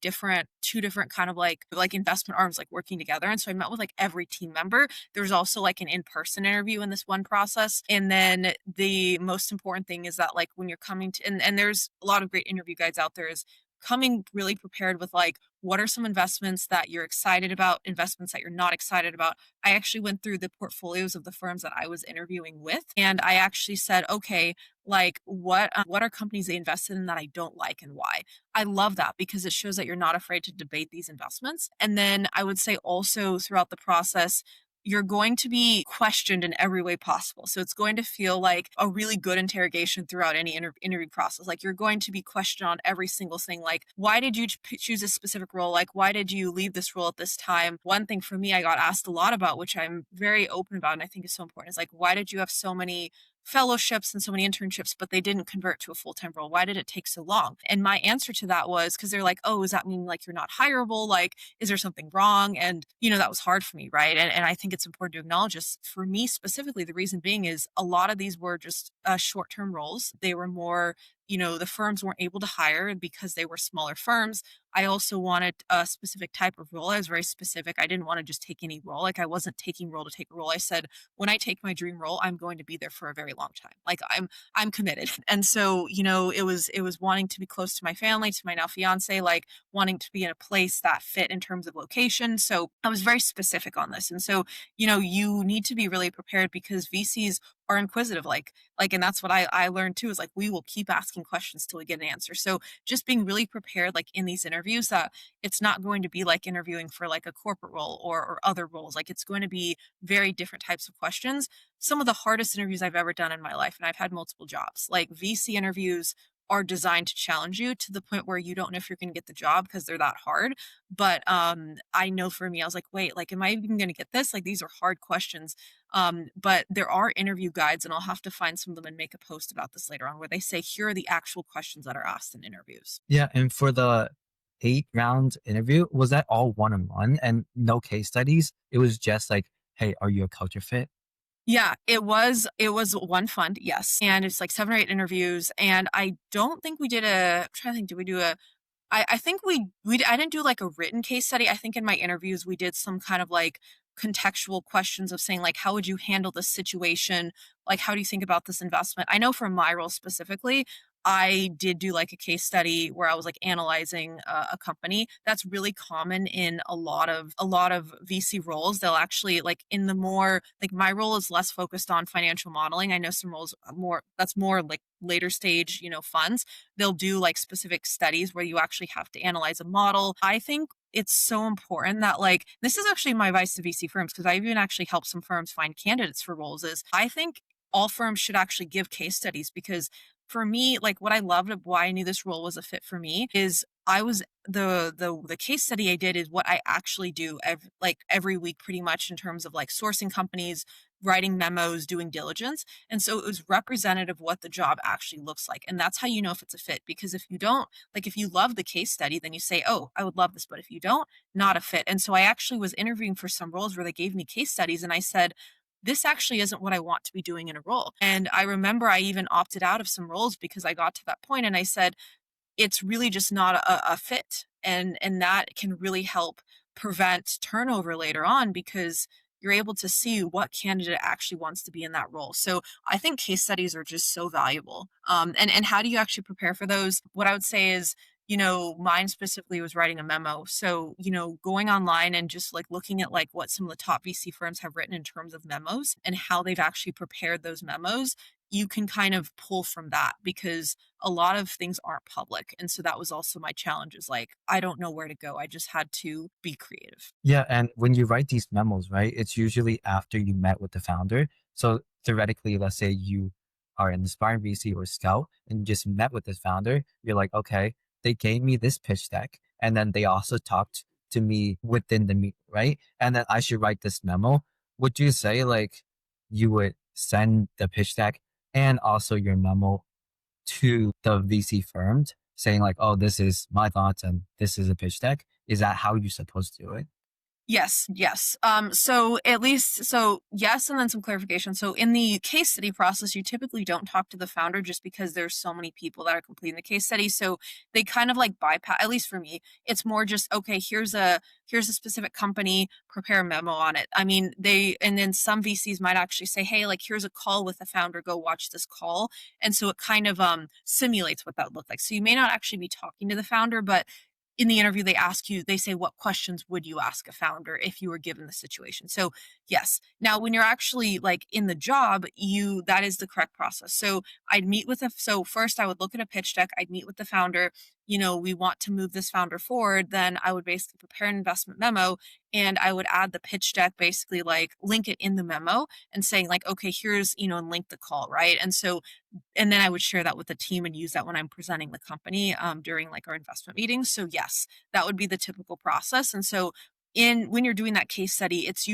two different kind of like investment arms like working together. And so I met with like every team member. There was also like an in-person interview in this one process. And then the most important thing is that like when you're coming to, and there's a lot of great interview guides out there, is coming really prepared with like, what are some investments that you're excited about, investments that you're not excited about. I actually went through the portfolios of the firms that I was interviewing with, and I actually said, okay, like what are companies they invested in that I don't like and why. I love that because it shows that you're not afraid to debate these investments. And then I would say also throughout the process, you're going to be questioned in every way possible. So it's going to feel like a really good interrogation throughout any interview process. Like you're going to be questioned on every single thing. Like, why did you choose a specific role? Like, why did you leave this role at this time? One thing for me, I got asked a lot about, which I'm very open about and I think is so important, is like, why did you have so many fellowships and so many internships, but they didn't convert to a full-time role? Why did it take so long? And my answer to that was because they're like, oh, does that mean like you're not hireable? Like, is there something wrong? And, that was hard for me, right? And I think it's important to acknowledge this. For me specifically, the reason being is a lot of these were just short-term roles. They were more, the firms weren't able to hire because they were smaller firms. I also wanted a specific type of role. I was very specific. I didn't want to just take any role. Like I wasn't taking role to take a role. I said, when I take my dream role, I'm going to be there for a very long time. Like I'm committed. And so, it was wanting to be close to my family, to my now fiance, like wanting to be in a place that fit in terms of location. So I was very specific on this. And so, you need to be really prepared because VCs are inquisitive, and that's what I learned too, is like we will keep asking questions till we get an answer. So just being really prepared, like in these interviews, that it's not going to be like interviewing for like a corporate role or other roles. Like it's going to be very different types of questions. Some of the hardest interviews I've ever done in my life, and I've had multiple jobs, like VC interviews are designed to challenge you to the point where you don't know if you're going to get the job because they're that hard. But I know for me, I was like, wait, like, am I even going to get this? Like, these are hard questions. But there are interview guides, and I'll have to find some of them and make a post about this later on, where they say, here are the actual questions that are asked in interviews. Yeah, and for the 8 round interview, was that all one-on-one and no case studies? It was just like, hey, are you a culture fit? Yeah, it was one fund, yes. And it's like 7 or 8 interviews. And I don't think we did I'm trying to think, did we do I think I didn't do like a written case study. I think in my interviews we did some kind of like contextual questions of saying like, how would you handle this situation? Like, how do you think about this investment? I know for my role specifically, I did do like a case study where I was like analyzing a company. That's really common in a lot of VC roles. They'll actually, like, in the more, like, my role is less focused on financial modeling. I know some roles are more, that's more like later stage, funds. They'll do like specific studies where you actually have to analyze a model. I think it's so important that, like, this is actually my advice to VC firms, because I even actually helped some firms find candidates for roles, is I think all firms should actually give case studies. Because for me, like, what I loved of why I knew this role was a fit for me is I was the case study I did is what I actually do every week pretty much, in terms of like sourcing companies, writing memos, doing diligence. And so it was representative of what the job actually looks like. And that's how you know if it's a fit. Because if you don't, like, if you love the case study, then you say, oh, I would love this. But if you don't, not a fit. And so I actually was interviewing for some roles where they gave me case studies, and I said, this actually isn't what I want to be doing in a role. And I remember I even opted out of some roles because I got to that point and I said, it's really just not a fit. And that can really help prevent turnover later on, because you're able to see what candidate actually wants to be in that role. So I think case studies are just so valuable. And how do you actually prepare for those? What I would say is, mine specifically was writing a memo. So, going online and just like looking at like what some of the top VC firms have written in terms of memos and how they've actually prepared those memos, you can kind of pull from that, because a lot of things aren't public. And so that was also my challenge, is like, I don't know where to go. I just had to be creative. Yeah, and when you write these memos, right, it's usually after you met with the founder. So theoretically, let's say you are an aspiring VC or scout and you just met with the founder, you're like, okay, they gave me this pitch deck, and then they also talked to me within the meet, right? And then I should write this memo. Would you say like you would send the pitch deck and also your memo to the VC firms saying like, oh, this is my thoughts and this is a pitch deck? Is that how you're supposed to do it? Yes, yes. So at least, so yes, and then some clarification. So in the case study process, you typically don't talk to the founder just because there's so many people that are completing the case study. So they kind of like bypass, at least for me, it's more just, okay, here's a specific company, prepare a memo on it. I mean, and then some VCs might actually say, hey, like here's a call with the founder, go watch this call. And so it kind of simulates what that would look like. So you may not actually be talking to the founder, but in the interview they ask you, they say, what questions would you ask a founder if you were given the situation? So yes, now when you're actually like in the job, you that is the correct process. So I'd meet with a so first I would look at a pitch deck, I'd meet with the founder. We want to move this founder forward. Then I would basically prepare an investment memo, and I would add the pitch deck, basically like link it in the memo and saying like, okay, here's, and link the call, right? And then I would share that with the team and use that when I'm presenting the company during like our investment meetings. So yes, that would be the typical process. And so in when you're doing that case study, it's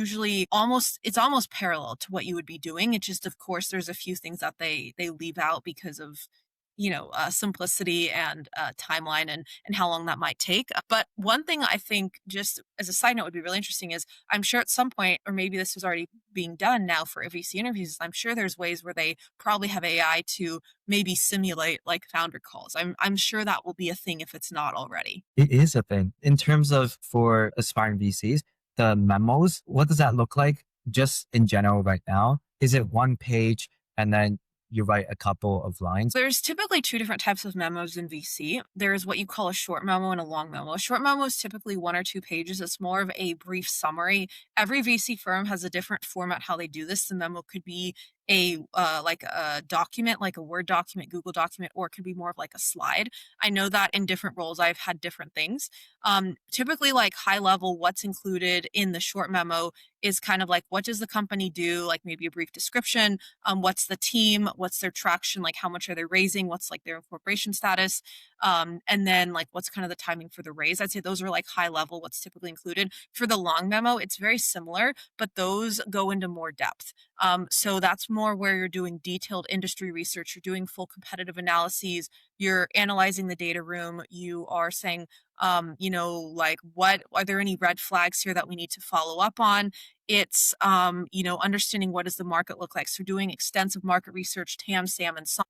almost parallel to what you would be doing. It just, of course, there's a few things that they leave out because of simplicity and timeline and how long that might take. But one thing I think, just as a side note, would be really interesting is I'm sure at some point, or maybe this is already being done now for VC interviews, I'm sure there's ways where they probably have AI to maybe simulate like founder calls. I'm sure that will be a thing if it's not already. It is a thing. In terms of for aspiring VCs, the memos, what does that look like just in general right now? Is it one page and then you write a couple of lines? There's typically two different types of memos in VC. There's what you call a short memo and a long memo. A short memo is typically 1 or 2 pages. It's more of a brief summary. Every VC firm has a different format how they do this. The memo could be a like a document, like a Word document, Google document, or it could be more of like a slide. I know that in different roles I've had different things. Typically, like high level, what's included in the short memo is kind of like, what does the company do, like maybe a brief description, what's the team, what's their traction, like how much are they raising, what's like their incorporation status, and then like what's kind of the timing for the raise. I'd say those are like high level, what's typically included. For the long memo, it's very similar, but those go into more depth. So that's more where you're doing detailed industry research, you're doing full competitive analyses, you're analyzing the data room, you are saying, like, what are there any red flags here that we need to follow up on? It's understanding what does the market look like. So doing extensive market research, TAM, SAM, and so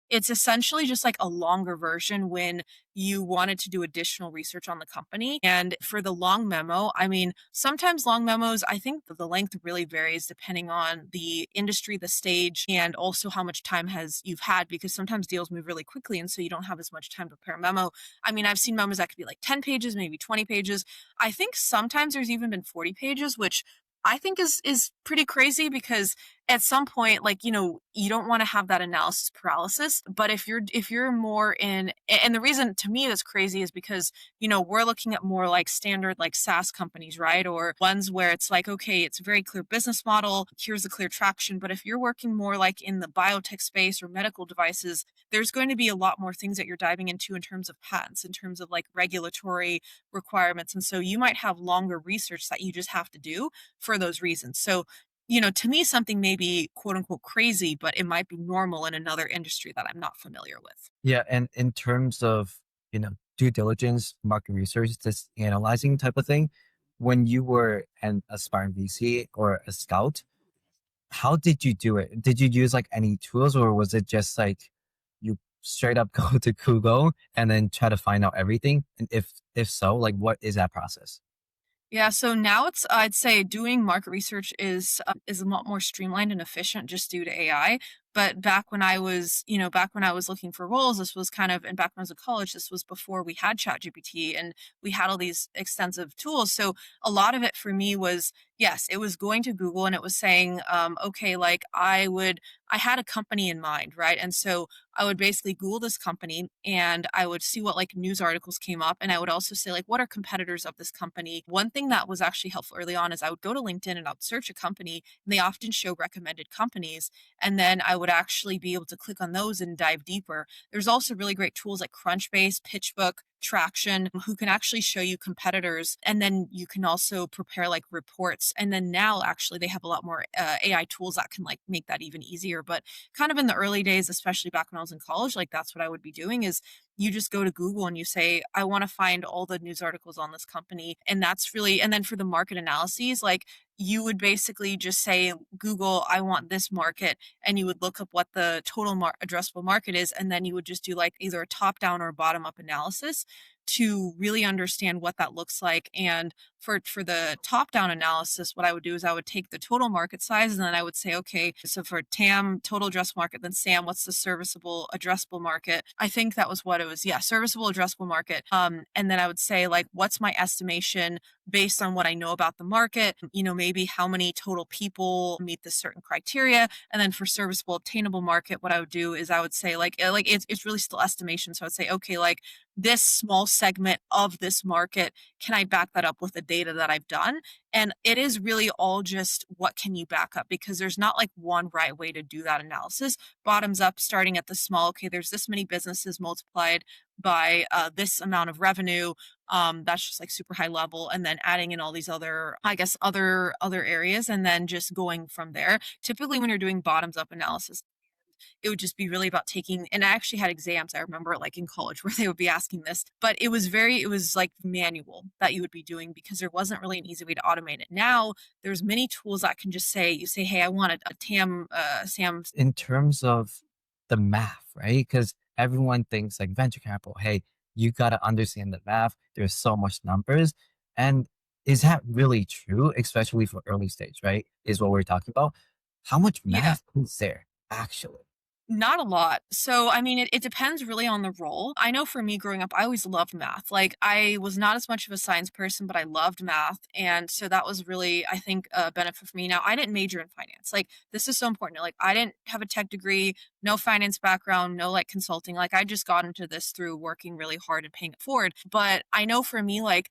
it's essentially just like a longer version when you wanted to do additional research on the company. And for the long memo, I mean, sometimes long memos, I think that the length really varies depending on the industry, the stage, and also how much time has you've had, because sometimes deals move really quickly and so you don't have as much time to prepare a memo. I mean, I've seen memos that could be like 10 pages, maybe 20 pages. I think sometimes there's even been 40 pages, which I think is pretty crazy because at some point, like, you don't want to have that analysis paralysis. But if you're more in, and the reason to me that's crazy is because we're looking at more like standard like SaaS companies, right? Or ones where it's like, okay, it's a very clear business model, here's the clear traction. But if you're working more like in the biotech space or medical devices, there's going to be a lot more things that you're diving into in terms of patents, in terms of like regulatory requirements. And so you might have longer research that you just have to do for those reasons. So to me, something may be quote unquote crazy, but it might be normal in another industry that I'm not familiar with. Yeah, and in terms of, due diligence, market research, this analyzing type of thing, when you were an aspiring VC or a scout, how did you do it? Did you use like any tools or was it just like you straight up go to Google and then try to find out everything? And if so, like what is that process? Yeah, so now I'd say doing market research is a lot more streamlined and efficient just due to AI. But back when I was looking for roles, this was kind of, and back when I was in college, this was before we had ChatGPT and we had all these extensive tools. So a lot of it for me was, yes, it was going to Google and it was saying, okay, like I had a company in mind, right? And so I would basically Google this company and I would see what like news articles came up. And I would also say, like, what are competitors of this company? One thing that was actually helpful early on is I would go to LinkedIn and I'd search a company and they often show recommended companies. And then I would actually be able to click on those and dive deeper. There's also really great tools like Crunchbase, PitchBook, Traction, who can actually show you competitors. And then you can also prepare like reports. And then now actually they have a lot more AI tools that can like make that even easier. But kind of in the early days, especially back when I was in college, like that's what I would be doing is you just go to Google and you say, I want to find all the news articles on this company. And that's really, and then for the market analyses, like you would basically just say, Google, I want this market. And you would look up what the total addressable market is. And then you would just do like either a top down or a bottom up analysis to really understand what that looks like. And for the top down analysis, what I would do is I would take the total market size and then I would say, okay, so for TAM, total addressable market, then SAM, what's the serviceable addressable market? I think that was what it was. Yeah, serviceable addressable market. And then I would say, like, what's my estimation based on what I know about the market? Maybe how many total people meet this certain criteria. And then for serviceable obtainable market, what I would do is I would say, like it's really still estimation. So I would say, okay, like this small segment of this market, can I back that up with the data that I've done? And it is really all just what can you back up, because there's not like one right way to do that analysis. Bottoms up, starting at the small, okay, there's this many businesses multiplied by this amount of revenue. That's just like super high level, and then adding in all these other, I guess, other areas, and then just going from there. Typically when you're doing bottoms up analysis, it would just be really about taking, and I actually had exams, I remember, like in college, where they would be asking this, but it was like manual that you would be doing because there wasn't really an easy way to automate it. Now there's many tools that can just say, you say, hey, I want a TAM, SAM. In terms of the math, right? Because everyone thinks like venture capital, hey, you got to understand the math. There's so much numbers. And is that really true, especially for early stage, right? Is what we're talking about. How much Yeah. math is there actually? Not a lot. So, I mean, it depends really on the role. I know for me growing up, I always loved math. Like, I was not as much of a science person, but I loved math. And so that was really, I think, a benefit for me. Now, I didn't major in finance. Like, this is so important. Like, I didn't have a tech degree, no finance background, no like consulting. Like, I just got into this through working really hard and paying it forward. But I know for me, like,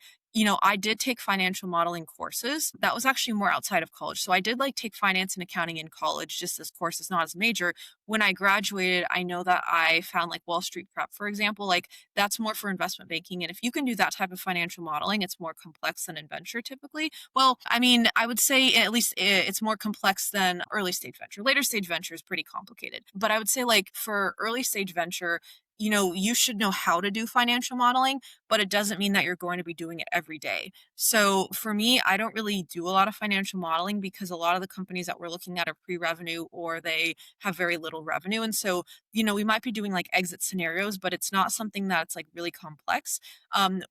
I did take financial modeling courses. That was actually more outside of college. So I did like take finance and accounting in college, just as courses, not as major. When I graduated, I know that I found like Wall Street Prep, for example, like that's more for investment banking. And if you can do that type of financial modeling, it's more complex than in venture typically. Well, I mean, I would say at least it's more complex than early stage venture. Later stage venture is pretty complicated. But I would say, like, for early stage venture, you should know how to do financial modeling, but it doesn't mean that you're going to be doing it every day. So for me, I don't really do a lot of financial modeling because a lot of the companies that we're looking at are pre-revenue or they have very little revenue. And so, we might be doing like exit scenarios, but it's not something that's like really complex.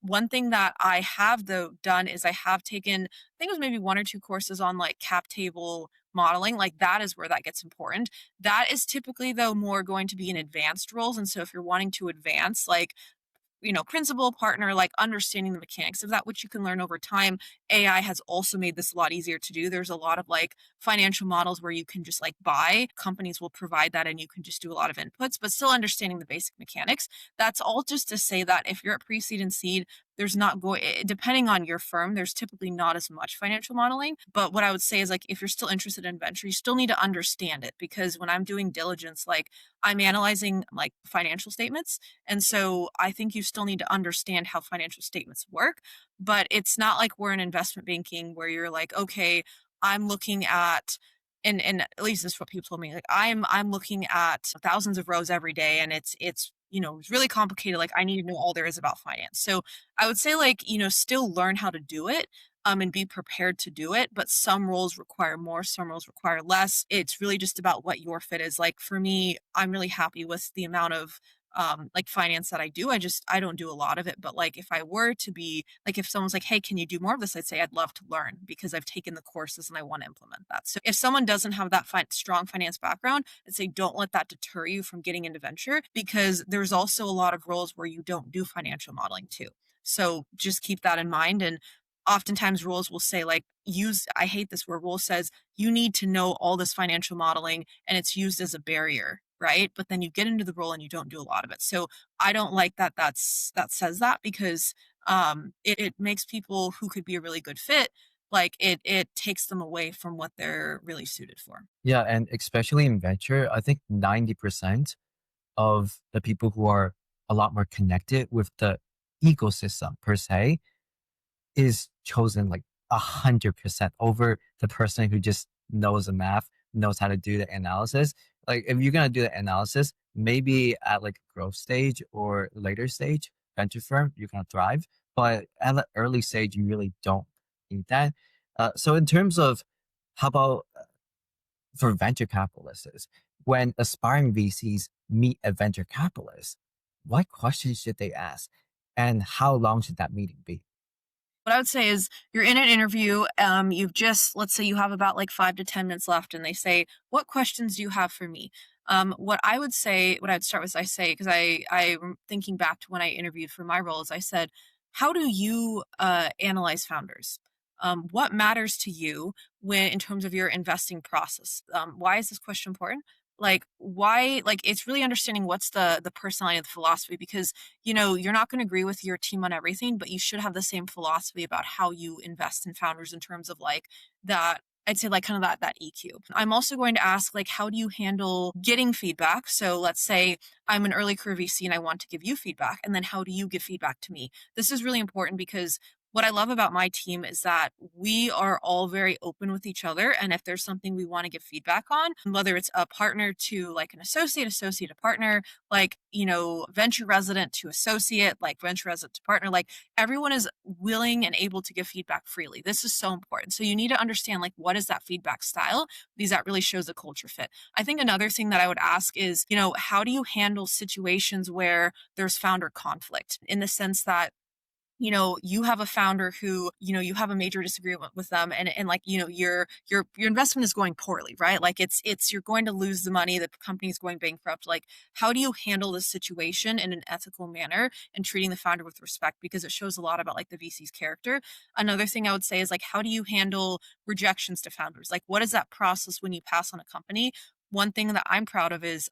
One thing that I have though done is I have taken, I think it was maybe one or two courses on like cap table modeling. Like that is where that gets important. That is typically though more going to be in advanced roles. And so if you're wanting to advance, like, principal, partner, like understanding the mechanics of that, which you can learn over time. AI has also made this a lot easier to do. There's a lot of like financial models where you can just like buy, companies will provide that and you can just do a lot of inputs, but still understanding the basic mechanics. That's all just to say that if you're at pre seed and seed, there's not going, depending on your firm, there's typically not as much financial modeling. But what I would say is, like, if you're still interested in venture, you still need to understand it, because when I'm doing diligence, like I'm analyzing like financial statements, and so I think you still need to understand how financial statements work. But it's not like we're in investment banking where you're like, okay, I'm looking at, and at least this is what people told me. Like I'm looking at thousands of rows every day, and it's really complicated. Like I need to know all there is about finance. So I would say, like, still learn how to do it. And be prepared to do it. But some roles require more, some roles require less. It's really just about what your fit is. Like for me, I'm really happy with the amount of like finance that I do. I don't do a lot of it, but like if I were to be like, if someone's like, hey, can you do more of this? I'd say I'd love to learn because I've taken the courses and I want to implement that. So if someone doesn't have that strong finance background, I'd say don't let that deter you from getting into venture, because there's also a lot of roles where you don't do financial modeling too. So just keep that in mind. And oftentimes rules will say, like, I hate this where rule says you need to know all this financial modeling, and it's used as a barrier, right? But then you get into the role and you don't do a lot of it. So I don't like that says that, because it makes people who could be a really good fit, like it takes them away from what they're really suited for. Yeah, and especially in venture, I think 90% of the people who are a lot more connected with the ecosystem per se is chosen like 100% over the person who just knows the math, knows how to do the analysis. Like if you're gonna do the analysis, maybe at like growth stage or later stage, venture firm, you're gonna thrive. But at the early stage, you really don't need that. So in terms of how about for venture capitalists, when aspiring VCs meet a venture capitalist, what questions should they ask? And how long should that meeting be? What I would say is you're in an interview, you've just, let's say you have about like 5 to 10 minutes left, and they say, "What questions do you have for me?" What I would say, what I'd start with, I say, because I'm thinking back to when I interviewed for my roles, I said, "How do you analyze founders? What matters to you when in terms of your investing process? Why is this question important?" Like why, like it's really understanding what's the personality of the philosophy, because you're not going to agree with your team on everything, but you should have the same philosophy about how you invest in founders in terms of like that. I'd say like kind of that EQ. I'm also going to ask like how do you handle getting feedback? So let's say I'm an early career VC and I want to give you feedback, and then how do you give feedback to me? This is really important because what I love about my team is that we are all very open with each other. And if there's something we want to give feedback on, whether it's a partner to like an associate to partner, like, venture resident to associate, like venture resident to partner, like everyone is willing and able to give feedback freely. This is so important. So you need to understand like what is that feedback style, because that really shows a culture fit. I think another thing that I would ask is, how do you handle situations where there's founder conflict, in the sense that you have a founder who, you have a major disagreement with them, and like, your investment is going poorly, right? Like it's you're going to lose the money, the company is going bankrupt. Like, how do you handle this situation in an ethical manner and treating the founder with respect? Because it shows a lot about like the VC's character. Another thing I would say is like, how do you handle rejections to founders? Like, what is that process when you pass on a company? One thing that I'm proud of is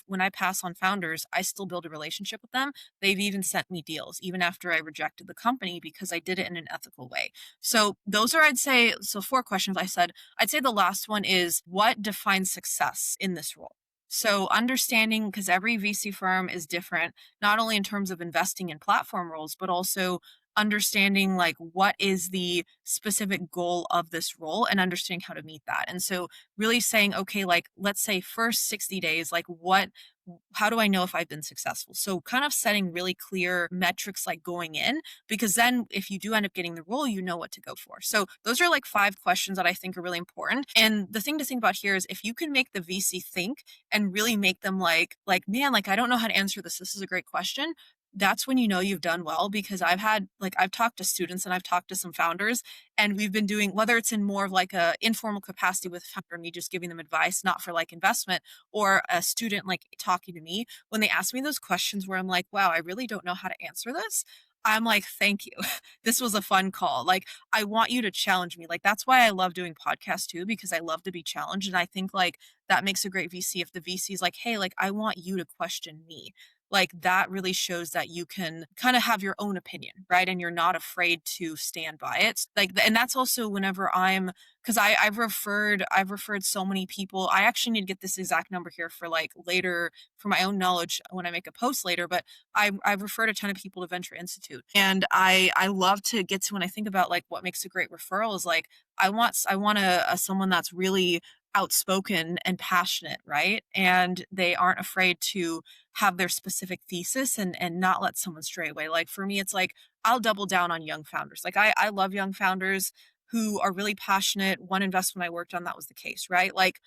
when I pass on founders, I still build a relationship with them. They've even sent me deals, even after I rejected the company, because I did it in an ethical way. So those are, I'd say, so 4 questions I said. I'd say the last one is what defines success in this role? So understanding, because every VC firm is different, not only in terms of investing in platform roles, but also understanding like what is the specific goal of this role and understanding how to meet that. And so really saying, okay, like let's say first 60 days, like how do I know if I've been successful? So kind of setting really clear metrics like going in, because then if you do end up getting the role, you know what to go for. So those are like 5 questions that I think are really important. And the thing to think about here is if you can make the VC think and really make them man, like I don't know how to answer this. This is a great question. That's when you know you've done well, because I've talked to students and I've talked to some founders, and we've been doing, whether it's in more of like a informal capacity with founder, me just giving them advice, not for like investment, or a student like talking to me, when they ask me those questions where I'm like, wow, I really don't know how to answer this. I'm like, thank you. This was a fun call. Like, I want you to challenge me. Like, that's why I love doing podcasts too, because I love to be challenged. And I think like that makes a great VC. If the VC is like, hey, like, I want you to question me, like that really shows that you can kind of have your own opinion, right? And you're not afraid to stand by it. Like, and that's also whenever because I've referred so many people. I actually need to get this exact number here for like later for my own knowledge when I make a post later. But I've referred a ton of people to Venture Institute, and I love to get to, when I think about like what makes a great referral is like I want a someone that's really outspoken and passionate, right? And they aren't afraid to have their specific thesis and not let someone stray away. Like for me, it's like I'll double down on young founders. Like I love young founders who are really passionate. One investment I worked on, that was the case, right? Like,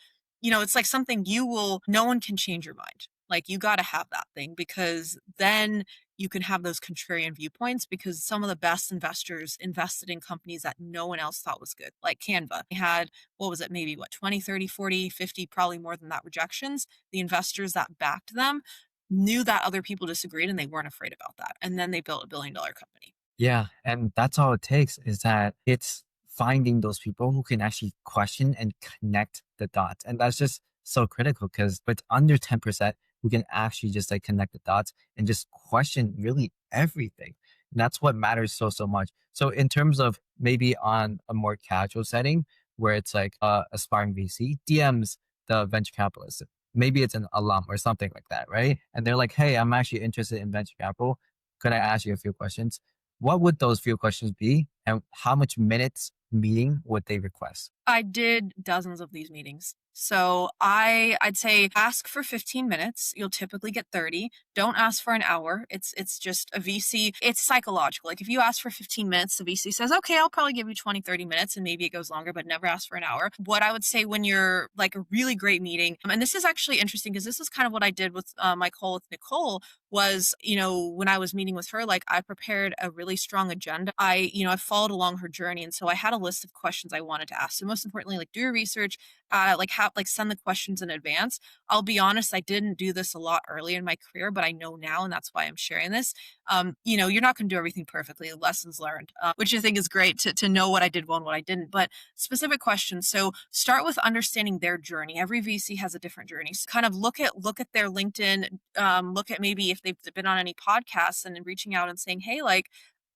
it's like something no one can change your mind. Like you got to have that thing, because then you can have those contrarian viewpoints, because some of the best investors invested in companies that no one else thought was good, like Canva. They had, what was it, maybe what, 20, 30, 40, 50, probably more than that rejections. The investors that backed them knew that other people disagreed, and they weren't afraid about that. And then they built a $1 billion company. Yeah, and that's all it takes is that it's finding those people who can actually question and connect the dots. And that's just so critical because with under 10%, who can actually just like connect the dots and just question really everything. And that's what matters so, so much. So in terms of maybe on a more casual setting where it's like aspiring VC, DMs the venture capitalist. Maybe it's an alum or something like that, right? And they're like, hey, I'm actually interested in venture capital. Could I ask you a few questions? What would those few questions be, and how much minutes meeting what they request? I did dozens of these meetings. So I'd say ask for 15 minutes. You'll typically get 30. Don't ask for an hour. It's just a VC. It's psychological. Like if you ask for 15 minutes, the VC says, "Okay, I'll probably give you 20, 30 minutes," and maybe it goes longer, but never ask for an hour. What I would say when you're like a really great meeting, and this is actually interesting because this is kind of what I did with my call with Nicole was, when I was meeting with her, like I prepared a really strong agenda. I followed along her journey. And so I had a list of questions I wanted to ask. So most importantly, like do your research, send the questions in advance. I'll be honest, I didn't do this a lot early in my career, but I know now, and that's why I'm sharing this. You're not going to do everything perfectly. Lessons learned, which I think is great to know what I did well and what I didn't. But specific questions. So start with understanding their journey. Every VC has a different journey. So kind of look at their LinkedIn, look at maybe if they've been on any podcasts and then reaching out and saying, hey, like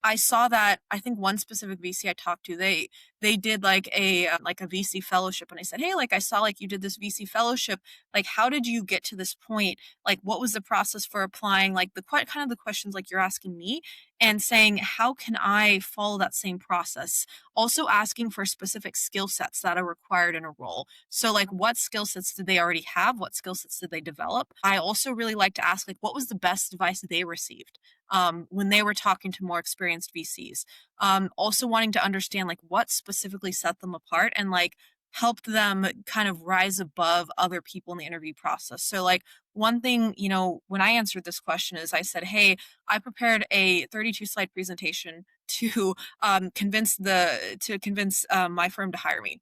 I saw that I think one specific VC I talked to, they did like a VC fellowship and I said, "Hey, like I saw like you did this VC fellowship. Like how did you get to this point? Like what was the process for applying? Like the kind of the questions like you're asking me and saying, how can I follow that same process? Also asking for specific skill sets that are required in a role. So like what skill sets did they already have? What skill sets did they develop? I also really like to ask like what was the best advice they received when they were talking to more experienced VCs. Also wanting to understand like what specifically set them apart and like helped them kind of rise above other people in the interview process. So like one thing, when I answered this question is I said, hey, I prepared a 32 slide presentation to convince my firm to hire me.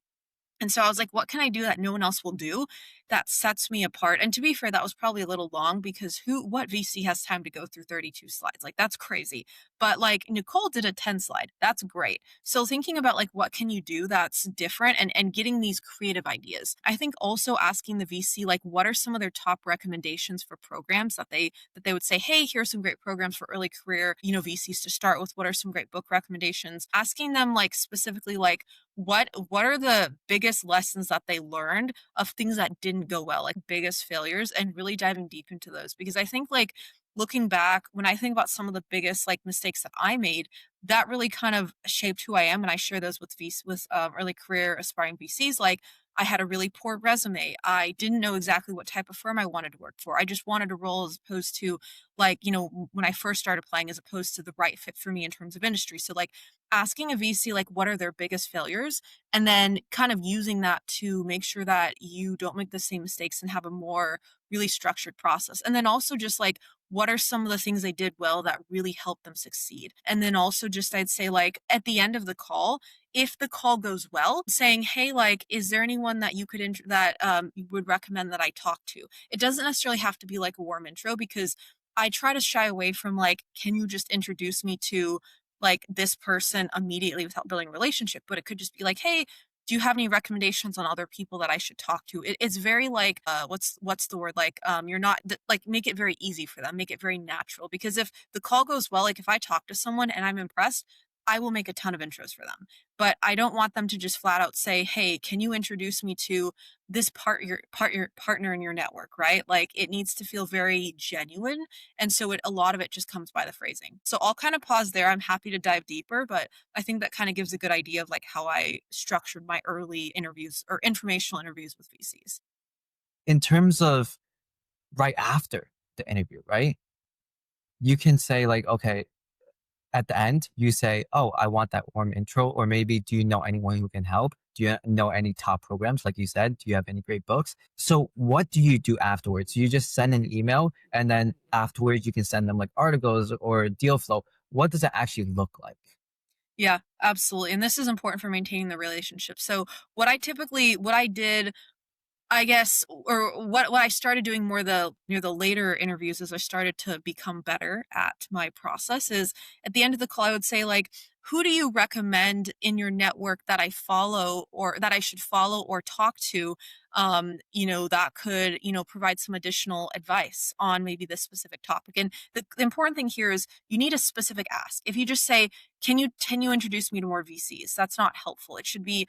And so I was like, what can I do that no one else will do that sets me apart? And to be fair, that was probably a little long because what VC has time to go through 32 slides? Like that's crazy. But like Nicole did a 10 slide. That's great. So thinking about like what can you do that's different and getting these creative ideas. I think also asking the VC like what are some of their top recommendations for programs that they would say, hey, here's some great programs for early career, VCs to start with. What are some great book recommendations? Asking them like specifically like what are the biggest lessons that they learned of things that didn't go well, like biggest failures, and really diving deep into those because I think like looking back when I think about some of the biggest like mistakes that I made, that really kind of shaped who I am, and I share those with early career aspiring VCs. Like I had a really poor resume. I didn't know exactly what type of firm I wanted to work for. I just wanted a role as opposed to like, when I first started applying as opposed to the right fit for me in terms of industry. So like asking a VC like what are their biggest failures and then kind of using that to make sure that you don't make the same mistakes and have a more really structured process. And then also just like what are some of the things they did well that really helped them succeed? And then also just I'd say like at the end of the call, if the call goes well, saying, "Hey, like is there anyone that you could that you would recommend that I talk to?" It doesn't necessarily have to be like a warm intro because I try to shy away from like, can you just introduce me to like this person immediately without building a relationship? But it could just be like, hey, do you have any recommendations on other people that I should talk to? It's very like, what's the word? Like, you're not like make it very easy for them, make it very natural. Because if the call goes well, like if I talk to someone and I'm impressed, I will make a ton of intros for them. But I don't want them to just flat out say, hey, can you introduce me to this your partner in your network, right? Like it needs to feel very genuine. And so a lot of it just comes by the phrasing. So I'll kind of pause there. I'm happy to dive deeper, but I think that kind of gives a good idea of like how I structured my early interviews or informational interviews with VCs. In terms of right after the interview, right? You can say like, okay, at the end, you say, oh, I want that warm intro, or maybe do you know anyone who can help? Do you know any top programs? Like you said, do you have any great books? So what do you do afterwards? You just send an email and then afterwards you can send them like articles or deal flow. What does that actually look like? Yeah, absolutely. And this is important for maintaining the relationship. So what I did I guess, or what I started doing more near the later interviews as I started to become better at my process is at the end of the call, I would say like, who do you recommend in your network that I follow or that I should follow or talk to, that could, provide some additional advice on maybe this specific topic. And the important thing here is you need a specific ask. If you just say, can you introduce me to more VCs? That's not helpful. It should be,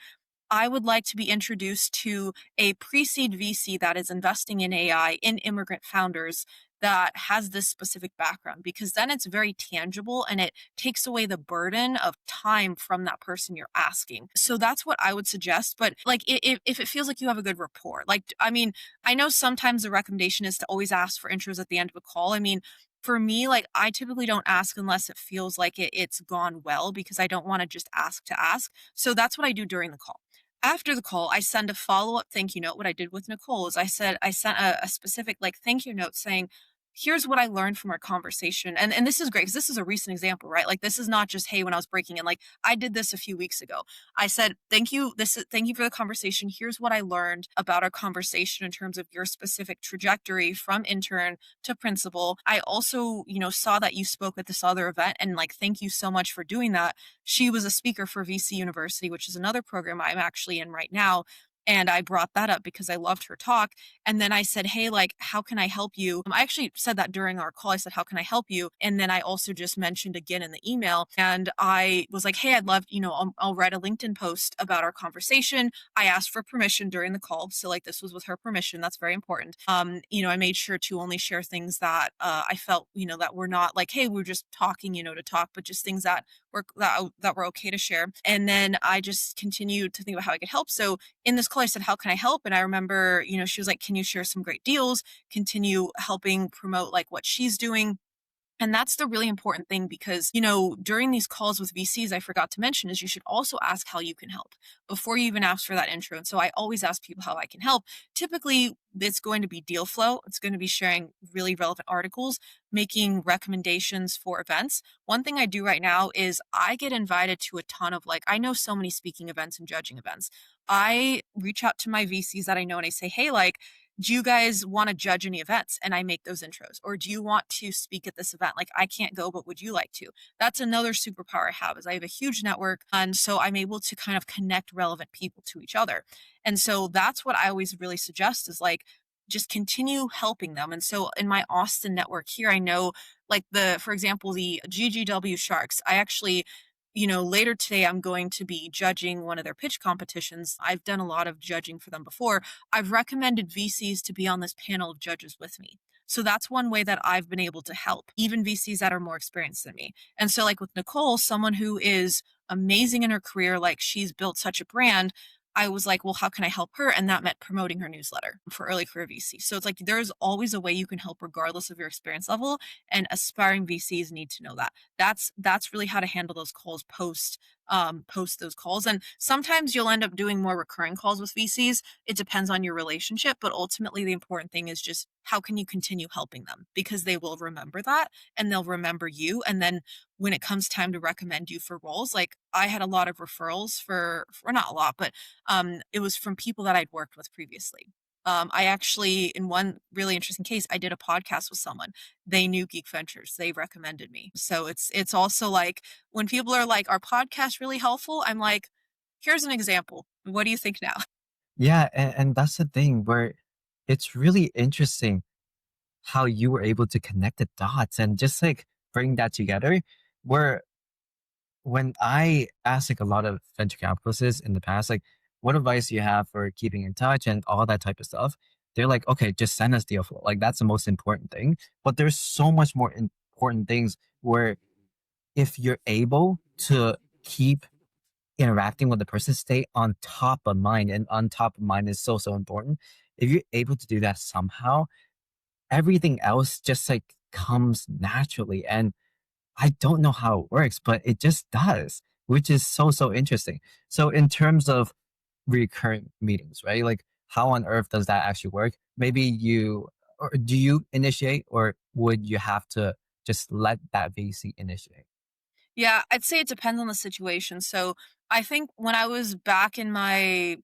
I would like to be introduced to a pre-seed VC that is investing in AI in immigrant founders that has this specific background, because then it's very tangible and it takes away the burden of time from that person you're asking. So that's what I would suggest. But like if it feels like you have a good rapport, like, I mean, I know sometimes the recommendation is to always ask for intros at the end of a call. I mean, for me, like, I typically don't ask unless it feels like it's gone well, because I don't want to just ask to ask. So that's what I do during the call. After the call, I send a follow up thank you note. What I did with Nicole is I sent a specific like thank you note saying, here's what I learned from our conversation. And this is great because this is a recent example, right? Like, this is not just, hey, when I was breaking in, like, I did this a few weeks ago. I said, thank you for the conversation. Here's what I learned about our conversation in terms of your specific trajectory from intern to principal. I also, saw that you spoke at this other event, and like, thank you so much for doing that. She was a speaker for VC University, which is another program I'm actually in right now. And I brought that up because I loved her talk. And then I said, hey, like, how can I help you? I actually said that during our call. I said, how can I help you? And then I also just mentioned again in the email. And I was like, hey, I'd love, I'll write a LinkedIn post about our conversation. I asked for permission during the call. So like, this was with her permission. That's very important. I made sure to only share things that I felt, that were not like, hey, we're just talking, to talk, but just things that were okay to share. And then I just continued to think about how I could help. So in this call, I said, how can I help? And I remember, she was like, can you share some great deals? Continue helping promote like what she's doing. And that's the really important thing, because, during these calls with VCs, I forgot to mention is you should also ask how you can help before you even ask for that intro. And so I always ask people how I can help. Typically, it's going to be deal flow. It's going to be sharing really relevant articles, making recommendations for events. One thing I do right now is I get invited to a ton of, like, I know so many speaking events and judging events. I reach out to my VCs that I know and I say, hey, like, do you guys want to judge any events? And I make those intros. Or do you want to speak at this event? Like, I can't go, but would you like to? That's another superpower I have, is I have a huge network. And so I'm able to kind of connect relevant people to each other. And so that's what I always really suggest is like, just continue helping them. And so in my Austin network here, I know like for example, the GGW Sharks, I actually, later today, I'm going to be judging one of their pitch competitions. I've done a lot of judging for them before. I've recommended VCs to be on this panel of judges with me. So that's one way that I've been able to help, even VCs that are more experienced than me. And so, like with Nicole, someone who is amazing in her career, like she's built such a brand, I was like, well, how can I help her? And that meant promoting her newsletter for early career VC. So it's like there's always a way you can help regardless of your experience level, and aspiring VCs need to know that. That's really how to handle those calls post those calls. And sometimes you'll end up doing more recurring calls with VCs. It depends on your relationship, but ultimately the important thing is just how can you continue helping them, because they will remember that and they'll remember you. And then when it comes time to recommend you for roles, like I had a lot of referrals for not a lot, but it was from people that I'd worked with previously. I actually, in one really interesting case, I did a podcast with someone. They knew Geek Ventures. They recommended me. So it's also like when people are like, "Our podcast really helpful?" I'm like, "Here's an example. What do you think now?" Yeah, and that's the thing where it's really interesting how you were able to connect the dots and just like bring that together. Where when I asked like a lot of venture capitalists in the past, like, what advice do you have for keeping in touch and all that type of stuff? They're like, okay, just send us deal flow. Like that's the most important thing. But there's so much more important things where if you're able to keep interacting with the person, stay on top of mind, and on top of mind is so important. If you're able to do that somehow, everything else just like comes naturally. And I don't know how it works, but it just does, which is so interesting. So in terms of recurrent meetings, right? Like how on earth does that actually work? Maybe you, or do you initiate, or would you have to just let that VC initiate? Yeah, I'd say it depends on the situation. So I think when I was back in my,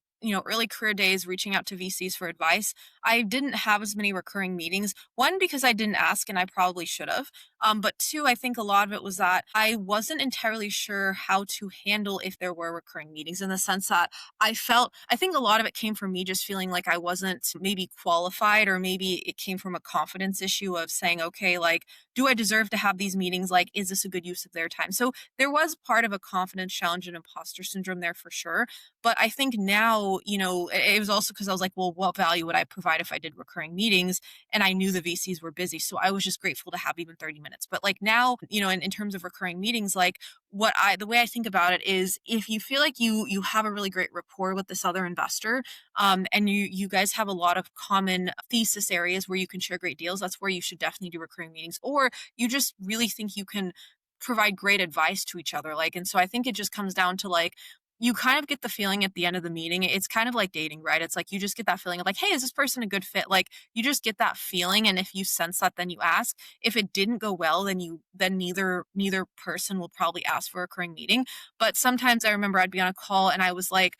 early career days reaching out to VCs for advice, I didn't have as many recurring meetings. One, because I didn't ask and I probably should have. But two, I think a lot of it was that I wasn't entirely sure how to handle if there were recurring meetings, in the sense that I think a lot of it came from me just feeling like I wasn't maybe qualified, or maybe it came from a confidence issue of saying, okay, like, do I deserve to have these meetings? Like, is this a good use of their time? So there was part of a confidence challenge and imposter syndrome there for sure. But I think now, it was also because I was like, well, what value would I provide if I did recurring meetings? And I knew the VCs were busy. So I was just grateful to have even 30 minutes. But like now, in terms of recurring meetings, like the way I think about it is, if you feel like you have a really great rapport with this other investor, and you guys have a lot of common thesis areas where you can share great deals, that's where you should definitely do recurring meetings. Or you just really think you can provide great advice to each other. Like, and so I think it just comes down to like, you kind of get the feeling at the end of the meeting. It's kind of like dating, right? It's like you just get that feeling of like, hey, is this person a good fit? Like, you just get that feeling, and if you sense that, then you ask. If it didn't go well, then neither person will probably ask for a recurring meeting. But sometimes I remember I'd be on a call and I was like,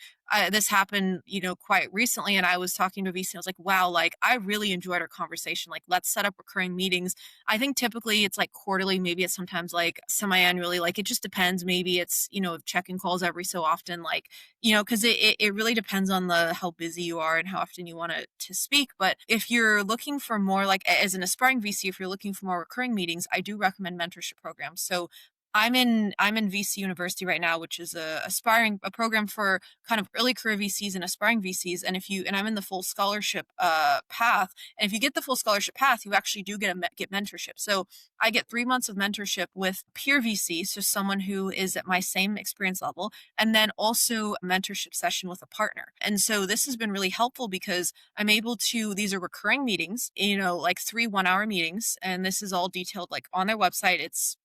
this happened, quite recently, and I was talking to a VC. I was like, wow, like I really enjoyed our conversation. Like, let's set up recurring meetings. I think typically it's like quarterly, maybe it's sometimes like semi-annually. Like, it just depends. Maybe it's, check-in calls every so often, like, because it really depends on the how busy you are and how often you want to speak. But if you're looking for more, like as an aspiring VC, if you're looking for more recurring meetings, I do recommend mentorship programs. So I'm in VC University right now, which is a program for kind of early career VCs and aspiring VCs. And I'm in the full scholarship path. And if you get the full scholarship path, you actually do get mentorship. So I get 3 months of mentorship with peer VC, so someone who is at my same experience level, and then also a mentorship session with a partner. And so this has been really helpful because I'm able to, these are recurring meetings, like 3 1-hour meetings, and this is all detailed like on their website. It's,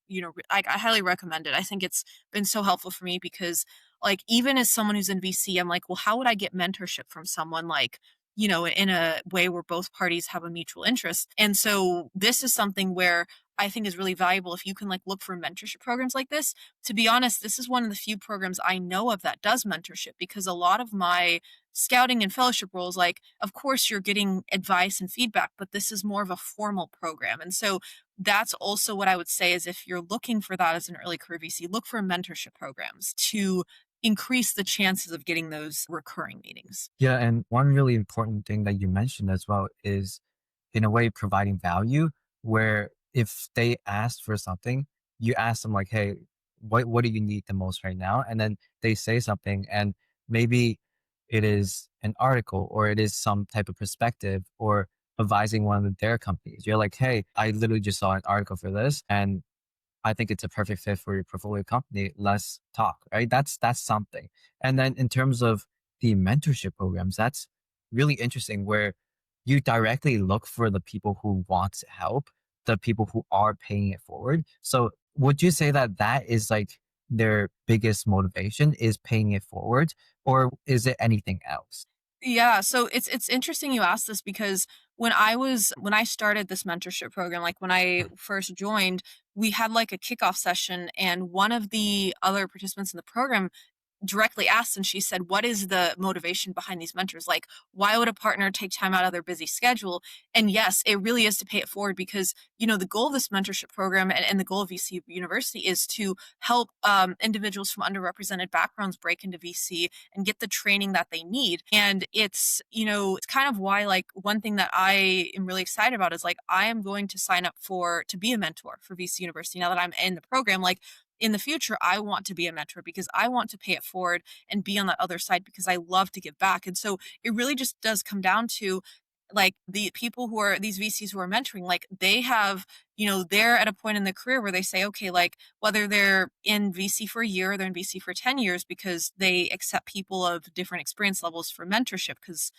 I highly recommend it. I think it's been so helpful for me because, like, even as someone who's in VC, I'm like, well, how would I get mentorship from someone, like, in a way where both parties have a mutual interest? And so this is something where I think is really valuable if you can like look for mentorship programs like this. To be honest, this is one of the few programs I know of that does mentorship, because a lot of my scouting and fellowship roles, like, of course you're getting advice and feedback, but this is more of a formal program. And so that's also what I would say is, if you're looking for that as an early career VC, look for mentorship programs to increase the chances of getting those recurring meetings. Yeah, and one really important thing that you mentioned as well is, in a way, providing value, where if they ask for something, you ask them like, "Hey, what do you need the most right now?" And then they say something, and maybe it is an article, or it is some type of perspective, or advising one of their companies. You're like, "Hey, I literally just saw an article for this, and I think it's a perfect fit for your portfolio company. Let's talk," right? That's something. And then in terms of the mentorship programs, that's really interesting, where you directly look for the people who want to help, the people who are paying it forward. So would you say that that is like their biggest motivation, is paying it forward, or is it anything else? Yeah, so it's interesting you asked this, because when I started this mentorship program, like when I first joined, we had like a kickoff session, and one of the other participants in the program directly asked, and she said, what is the motivation behind these mentors? Like, why would a partner take time out of their busy schedule? And yes, it really is to pay it forward, because the goal of this mentorship program, and the goal of VC University, is to help individuals from underrepresented backgrounds break into VC and get the training that they need. And it's kind of why, like, one thing that I am really excited about is, like, I am going to sign up to be a mentor for VC University now that I'm in the program. Like, in the future, I want to be a mentor because I want to pay it forward and be on that other side, because I love to give back. And so it really just does come down to, like, the people who are these VCs who are mentoring, like, they have, they're at a point in their career where they say, okay, like, whether they're in VC for a year or they're in VC for 10 years, because they accept people of different experience levels for mentorship, because,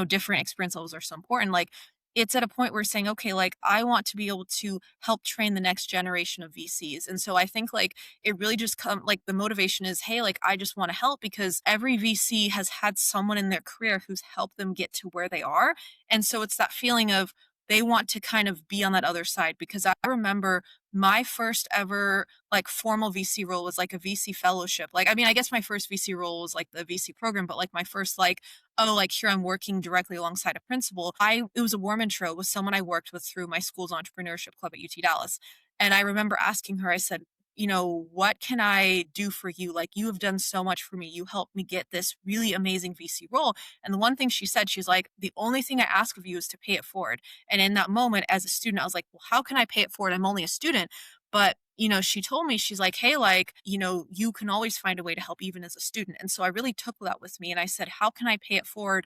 different experience levels are so important. Like, it's at a point where saying, okay, like, I want to be able to help train the next generation of VCs. And so I think, like, it really just come like the motivation is, hey, like, I just want to help, because every VC has had someone in their career who's helped them get to where they are. And so it's that feeling of, they want to kind of be on that other side because I remember my first ever like formal VC role was like a VC fellowship. Like, I mean, I guess my first VC role was like the VC program, but like my first like, oh, like here I'm working directly alongside a principal. It was a warm intro with someone I worked with through my school's entrepreneurship club at UT Dallas. And I remember asking her, I said, what can I do for you? Like, you have done so much for me. You helped me get this really amazing VC role. And the one thing she said, she's like, the only thing I ask of you is to pay it forward. And in that moment, as a student, I was like, well, how can I pay it forward? I'm only a student. But, she told me, she's like, hey, like, you can always find a way to help even as a student. And so I really took that with me. And I said, how can I pay it forward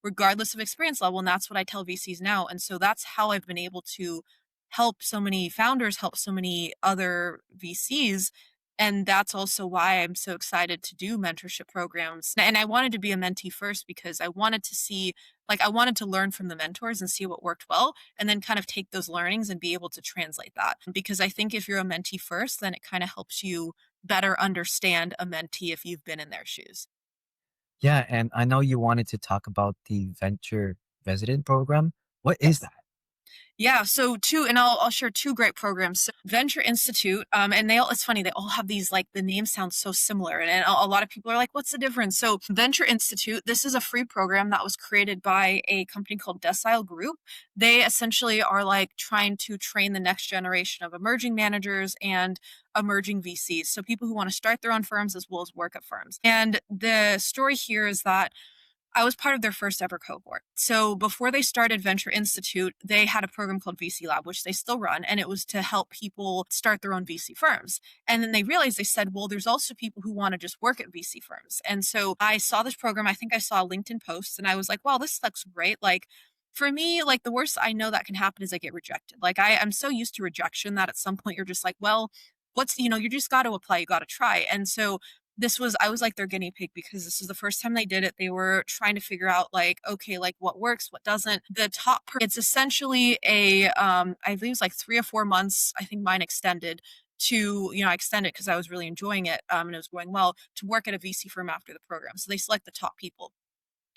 regardless of experience level? And that's what I tell VCs now. And so that's how I've been able to help so many founders, help so many other VCs. And that's also why I'm so excited to do mentorship programs. And I wanted to be a mentee first because I wanted to see, like, I wanted to learn from the mentors and see what worked well, and then kind of take those learnings and be able to translate that. Because I think if you're a mentee first, then it kind of helps you better understand a mentee if you've been in their shoes. Yeah, and I know you wanted to talk about the venture resident program. What is Yes. that? Yeah, so two, and I'll share two great programs. So Venture Institute, and they all, it's funny, they all have these, like, the names sound so similar, and a lot of people are like, what's the difference? So Venture Institute, this is a free program that was created by a company called Decile Group. They essentially are like trying to train the next generation of emerging managers and emerging VCs. So people who want to start their own firms as well as work at firms. And the story here is that I was part of their first ever cohort. So before they started Venture Institute, they had a program called VC Lab, which they still run, and it was to help people start their own VC firms. And then they realized, they said, well, there's also people who want to just work at VC firms. And so I saw this program. I think I saw a LinkedIn post, and I was like, wow, this looks great. Like, for me, like, the worst I know that can happen is I get rejected. Like, I'm so used to rejection that at some point you're just like, well, you just got to apply, you got to try. And so I was like their guinea pig because this is the first time they did it. They were trying to figure out, like, okay, like, what works, what doesn't. It's essentially I believe it's like 3 or 4 months. I think mine extended to, I extended because I was really enjoying it, and it was going well, to work at a VC firm after the program. So they select the top people.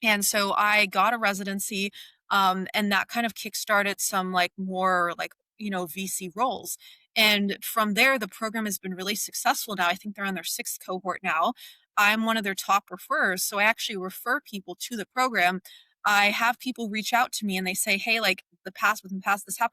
And so I got a residency, and that kind of kickstarted some, like, more like, VC roles. And from there, the program has been really successful now. I think they're on their sixth cohort now. I'm one of their top referrers. So I actually refer people to the program. I have people reach out to me and they say, hey, like, this happened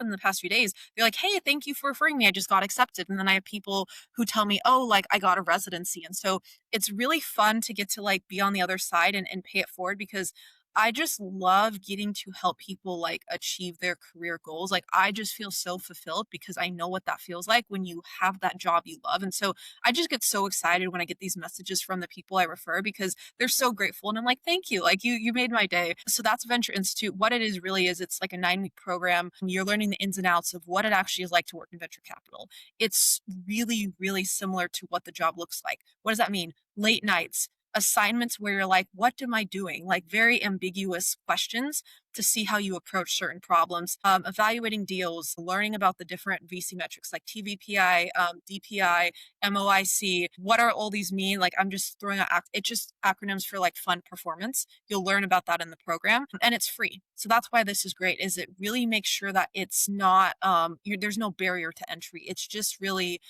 in the past few days. They're like, hey, thank you for referring me. I just got accepted. And then I have people who tell me, oh, like, I got a residency. And so it's really fun to get to, like, be on the other side and pay it forward because I just love getting to help people, like, achieve their career goals. Like, I just feel so fulfilled because I know what that feels like when you have that job you love. And so I just get so excited when I get these messages from the people I refer because they're so grateful. And I'm like, thank you. Like, you made my day. So that's Venture Institute. What it is really is, it's like a 9-week program. You're learning the ins and outs of what it actually is like to work in venture capital. It's really, really similar to what the job looks like. What does that mean? Late nights, assignments where you're like, what am I doing? Like, very ambiguous questions to see how you approach certain problems, evaluating deals, learning about the different VC metrics like TVPI, DPI, MOIC. What are all these mean? Like, I'm just throwing out, it's just acronyms for, like, fun performance. You'll learn about that in the program, and it's free. So that's why this is great, is it really makes sure that it's not, there's no barrier to entry. It's just really,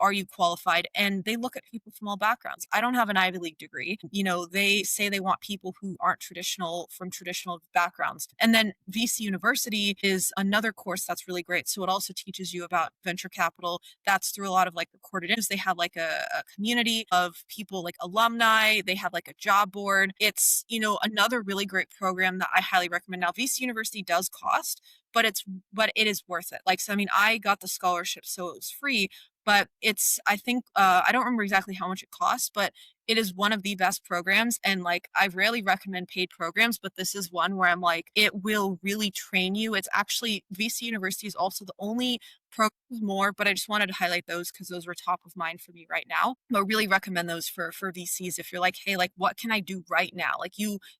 are you qualified? And they look at people from all backgrounds. I don't have an Ivy League degree. They say they want people who aren't from traditional backgrounds. And then VC University is another course that's really great. So it also teaches you about venture capital. That's through a lot of, like, recorded interviews. They have, like, a community of people, like alumni. They have, like, a job board. It's, another really great program that I highly recommend. Now, VC University does cost, but it is worth it. Like, so, I mean, I got the scholarship, so it was free, but I think, I don't remember exactly how much it costs, but it is one of the best programs. And, like, I rarely recommend paid programs, but this is one where I'm like, it will really train you. It's actually, VC University is also the only programs more, but I just wanted to highlight those because those were top of mind for me right now. But really recommend those for VCs if you're like, hey, like, what can I do right now? Like,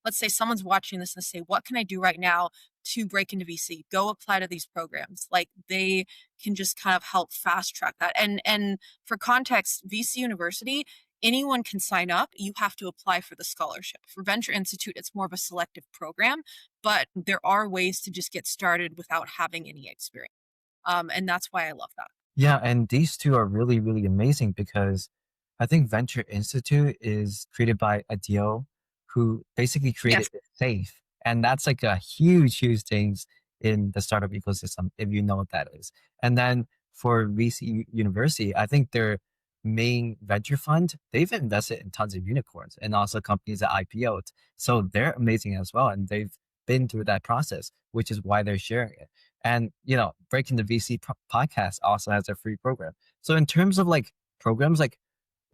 let's say someone's watching this and say, what can I do right now to break into VC? Go apply to these programs. Like, they can just kind of help fast track that. And for context, VC University anyone can sign up. You have to apply for the scholarship. For Venture Institute, it's more of a selective program, but there are ways to just get started without having any experience. And that's why I love that. Yeah, and these two are really, really amazing because I think Venture Institute is created by Adil, who basically created Yes. it safe. And that's like a huge, huge thing in the startup ecosystem, if you know what that is. And then for VC University, I think their main venture fund, they've invested in tons of unicorns and also companies that IPO'd. So they're amazing as well. And they've been through that process, which is why they're sharing it. And Breaking the VC podcast also has a free program. So in terms of like programs, like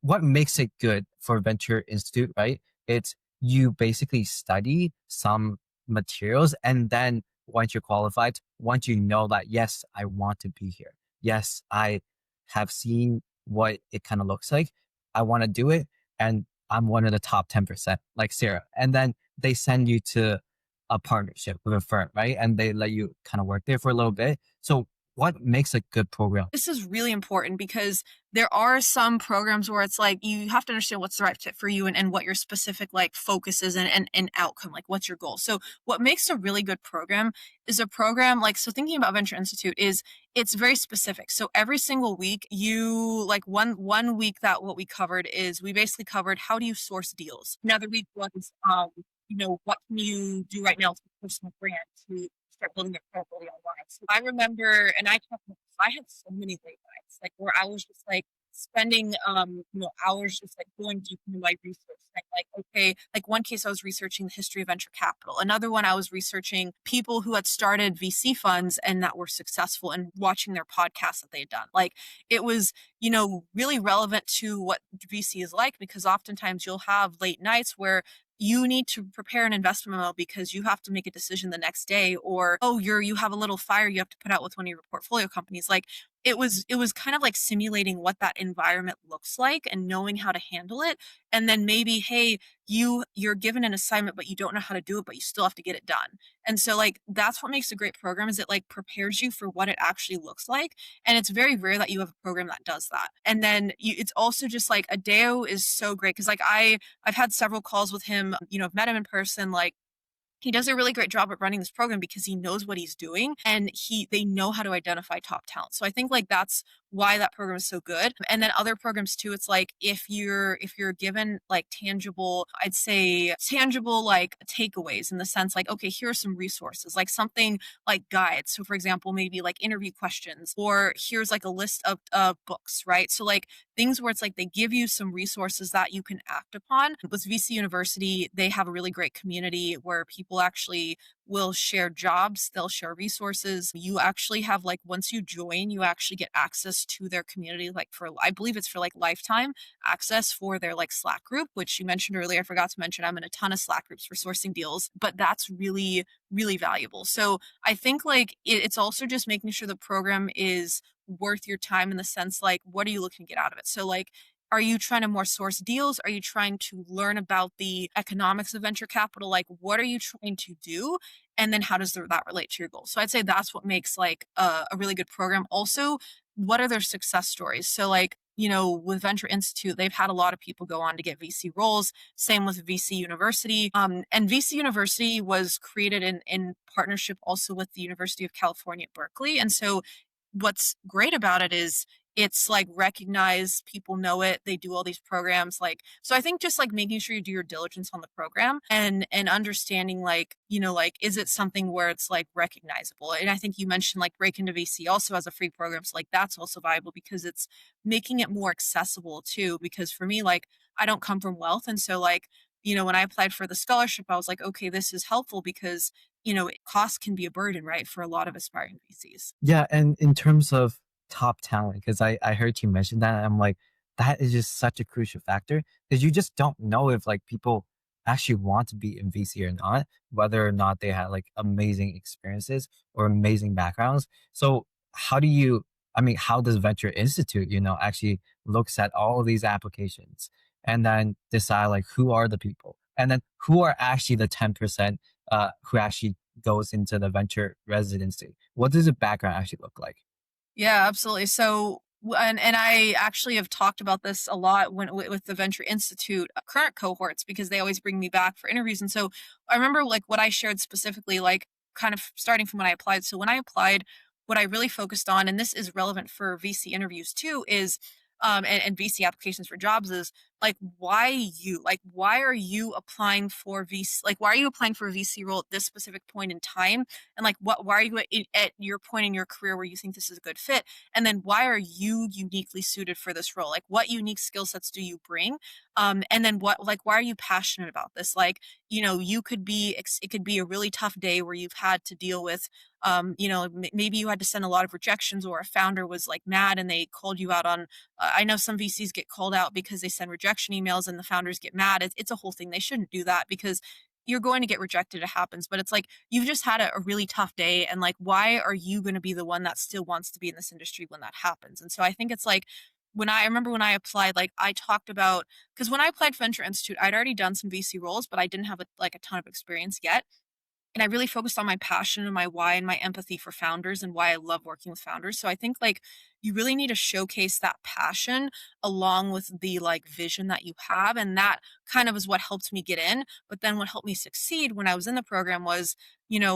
what makes it good for Venture Institute, right? It's you basically study some materials, and then once you're qualified, once you know that yes, I want to be here. Yes, I have seen what it kind of looks like. I want to do it, and I'm one of the top 10%, like Sarah. And then they send you to a partnership with a firm, right? And they let you kind of work there for a little bit. So what makes a good program? This is really important because there are some programs where it's like you have to understand what's the right fit for you and what your specific like focus is and outcome, like what's your goal. So what makes a really good program is a program like so thinking about Venture Institute is it's very specific. So every single week you like one week that what we covered is we basically covered how do you source deals. Another week was what can you do right now to personal brand to start building your portfolio online. So I remember, and I talked about this, I had so many late nights, like where I was just like spending, hours just like going deep into my research. Like, okay, like one case I was researching the history of venture capital. Another one I was researching people who had started VC funds and that were successful and watching their podcasts that they had done. Like it was, really relevant to what VC is like because oftentimes you'll have late nights where you need to prepare an investment memo because you have to make a decision the next day or you have a little fire you have to put out with one of your portfolio companies like it was kind of like simulating what that environment looks like and knowing how to handle it and then maybe hey you're given an assignment but you don't know how to do it but you still have to get it done and so like that's what makes a great program is it like prepares you for what it actually looks like and it's very rare that you have a program that does that and then it's also just like Adeo is so great because like I've had several calls with him, I've met him in person, like he does a really great job at running this program because he knows what he's doing and they know how to identify top talent. So I think like that's why that program is so good. And then other programs too, it's like if you're given like tangible, I'd say tangible like takeaways in the sense like, okay, here are some resources, like something like guides. So for example, maybe like interview questions, or here's like a list of books, right? So like things where it's like they give you some resources that you can act upon. With VC University, they have a really great community where people actually will share jobs, they'll share resources. You actually have like once you join, you actually get access to their community like for I believe it's for like lifetime access for their like Slack group, which you mentioned earlier. I forgot to mention I'm in a ton of Slack groups for sourcing deals, but that's really really valuable. So I think like it's also just making sure the program is worth your time in the sense like what are you looking to get out of it? So like are you trying to more source deals? Are you trying to learn about the economics of venture capital? Like, what are you trying to do? And then how does that relate to your goals? So I'd say that's what makes like a really good program. Also, what are their success stories? So like, with Venture Institute, they've had a lot of people go on to get VC roles. Same with VC University. And VC University was created in partnership also with the University of California at Berkeley. And so what's great about it is it's like recognized, people know it, they do all these programs like so I think just like making sure you do your diligence on the program and understanding like like is it something where it's like recognizable. And I think you mentioned like Break into VC also has a free program, so like that's also viable because it's making it more accessible too, because for me like I don't come from wealth, and so like when I applied for the scholarship I was like okay, this is helpful because cost can be a burden, right, for a lot of aspiring VCs. Yeah, and in terms of top talent, because I heard you mention that, and I'm like, that is just such a crucial factor because you just don't know if like people actually want to be in VC or not, whether or not they had like amazing experiences or amazing backgrounds. So how do you, I mean, how does Venture Institute, actually looks at all of these applications and then decide like who are the people and then who are actually the 10% who actually goes into the venture residency? What does the background actually look like? Yeah, absolutely. So And I actually have talked about this a lot with the Venture Institute current cohorts because they always bring me back for interviews. And so I remember like what I shared specifically, like kind of starting from when I applied. So when I applied, what I really focused on, and this is relevant for VC interviews too, is and VC applications for jobs is like why you like why are you applying for VC like why are you applying for a VC role at this specific point in time, and like what why are you at your point in your career where you think this is a good fit, and then why are you uniquely suited for this role, like what unique skill sets do you bring, and then what like why are you passionate about this, like you could be it could be a really tough day where you've had to deal with maybe you had to send a lot of rejections or a founder was like mad and they called you out on I know some VCs get called out because they send rejection emails and the founders get mad. It's a whole thing. They shouldn't do that because you're going to get rejected. It happens. But it's like you've just had a really tough day. And like, why are you going to be the one that still wants to be in this industry when that happens? And so I think it's like, I remember when I applied, like I talked about, because when I applied for Venture Institute, I'd already done some VC roles, but I didn't have like a ton of experience yet. And I really focused on my passion and my why and my empathy for founders and why I love working with founders. So I think like you really need to showcase that passion along with the like vision that you have. And that kind of is what helped me get in. But then what helped me succeed when I was in the program was,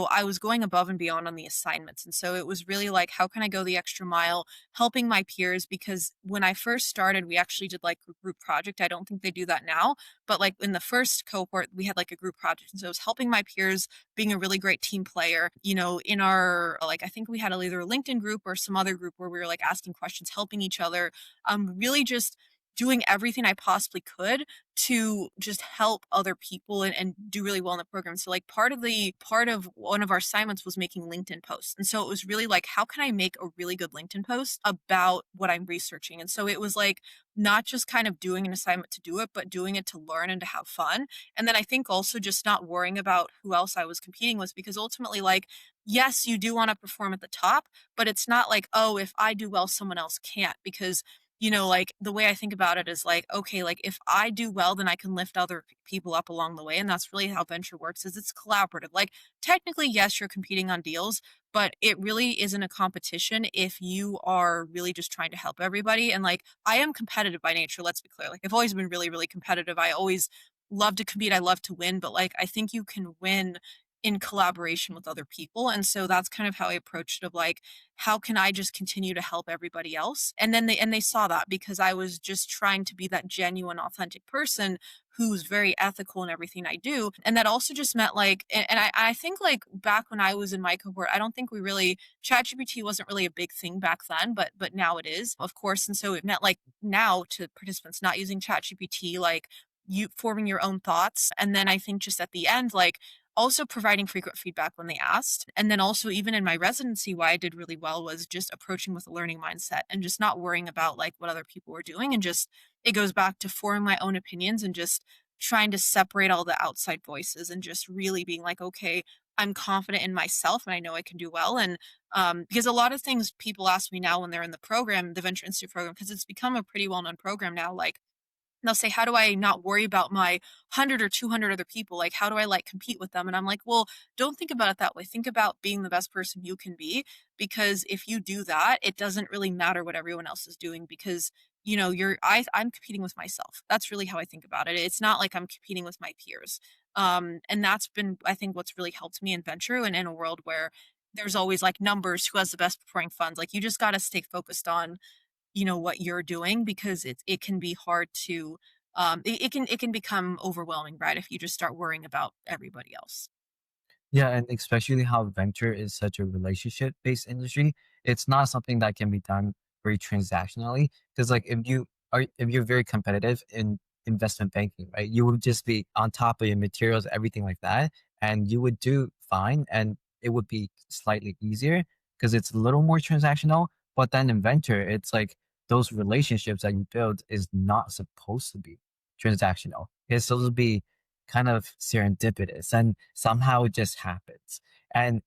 I was going above and beyond on the assignments. And so it was really like, how can I go the extra mile helping my peers? Because when I first started, we actually did like a group project. I don't think they do that now, but like in the first cohort, we had like a group project. And so it was helping my peers, being a really great team player, in our, like, I think we had either a LinkedIn group or some other group where we were like asking questions, helping each other, really just doing everything I possibly could to just help other people and do really well in the program. So like part of one of our assignments was making LinkedIn posts. And so it was really like, how can I make a really good LinkedIn post about what I'm researching? And so it was like not just kind of doing an assignment to do it, but doing it to learn and to have fun. And then I think also just not worrying about who else I was competing with, because ultimately, like, yes, you do want to perform at the top, but it's not like, oh, if I do well, someone else can't. Because, like the way I think about it is like, okay, like if I do well, then I can lift other people up along the way. And that's really how venture works is it's collaborative. Like technically, yes, you're competing on deals, but it really isn't a competition if you are really just trying to help everybody. And like, I am competitive by nature. Let's be clear. Like I've always been really, really competitive. I always love to compete. I love to win, but like, I think you can win in collaboration with other people. And so that's kind of how I approached it of like, how can I just continue to help everybody else? And then they saw that because I was just trying to be that genuine, authentic person who's very ethical in everything I do. And that also just meant like, and I think like back when I was in my cohort, I don't think we really ChatGPT wasn't really a big thing back then, but now it is, of course. And so it meant like now to participants not using ChatGPT, like you forming your own thoughts. And then I think just at the end, like also providing frequent feedback when they asked. And then also, even in my residency, why I did really well was just approaching with a learning mindset and just not worrying about like what other people were doing. And just, it goes back to forming my own opinions and just trying to separate all the outside voices and just really being like, okay, I'm confident in myself and I know I can do well. And because a lot of things people ask me now when they're in the program, the Venture Institute program, because it's become a pretty well known program now, like, they'll say, how do I not worry about my 100 or 200 other people? Like, how do I like compete with them? And I'm like, well, don't think about it that way. Think about being the best person you can be, because if you do that, it doesn't really matter what everyone else is doing because I'm competing with myself. That's really how I think about it. It's not like I'm competing with my peers. And that's been, I think, what's really helped me in venture and in a world where there's always like numbers, who has the best performing funds. Like you just got to stay focused on what you're doing, because it can be hard to it can become overwhelming, right, if you just start worrying about everybody else. Yeah, and especially how venture is such a relationship-based industry, it's not something that can be done very transactionally. Because like if you're very competitive in investment banking, right, you would just be on top of your materials, everything like that, and you would do fine, and it would be slightly easier because it's a little more transactional. But then in venture, it's like those relationships that you build is not supposed to be transactional. It's supposed to be kind of serendipitous and somehow it just happens. And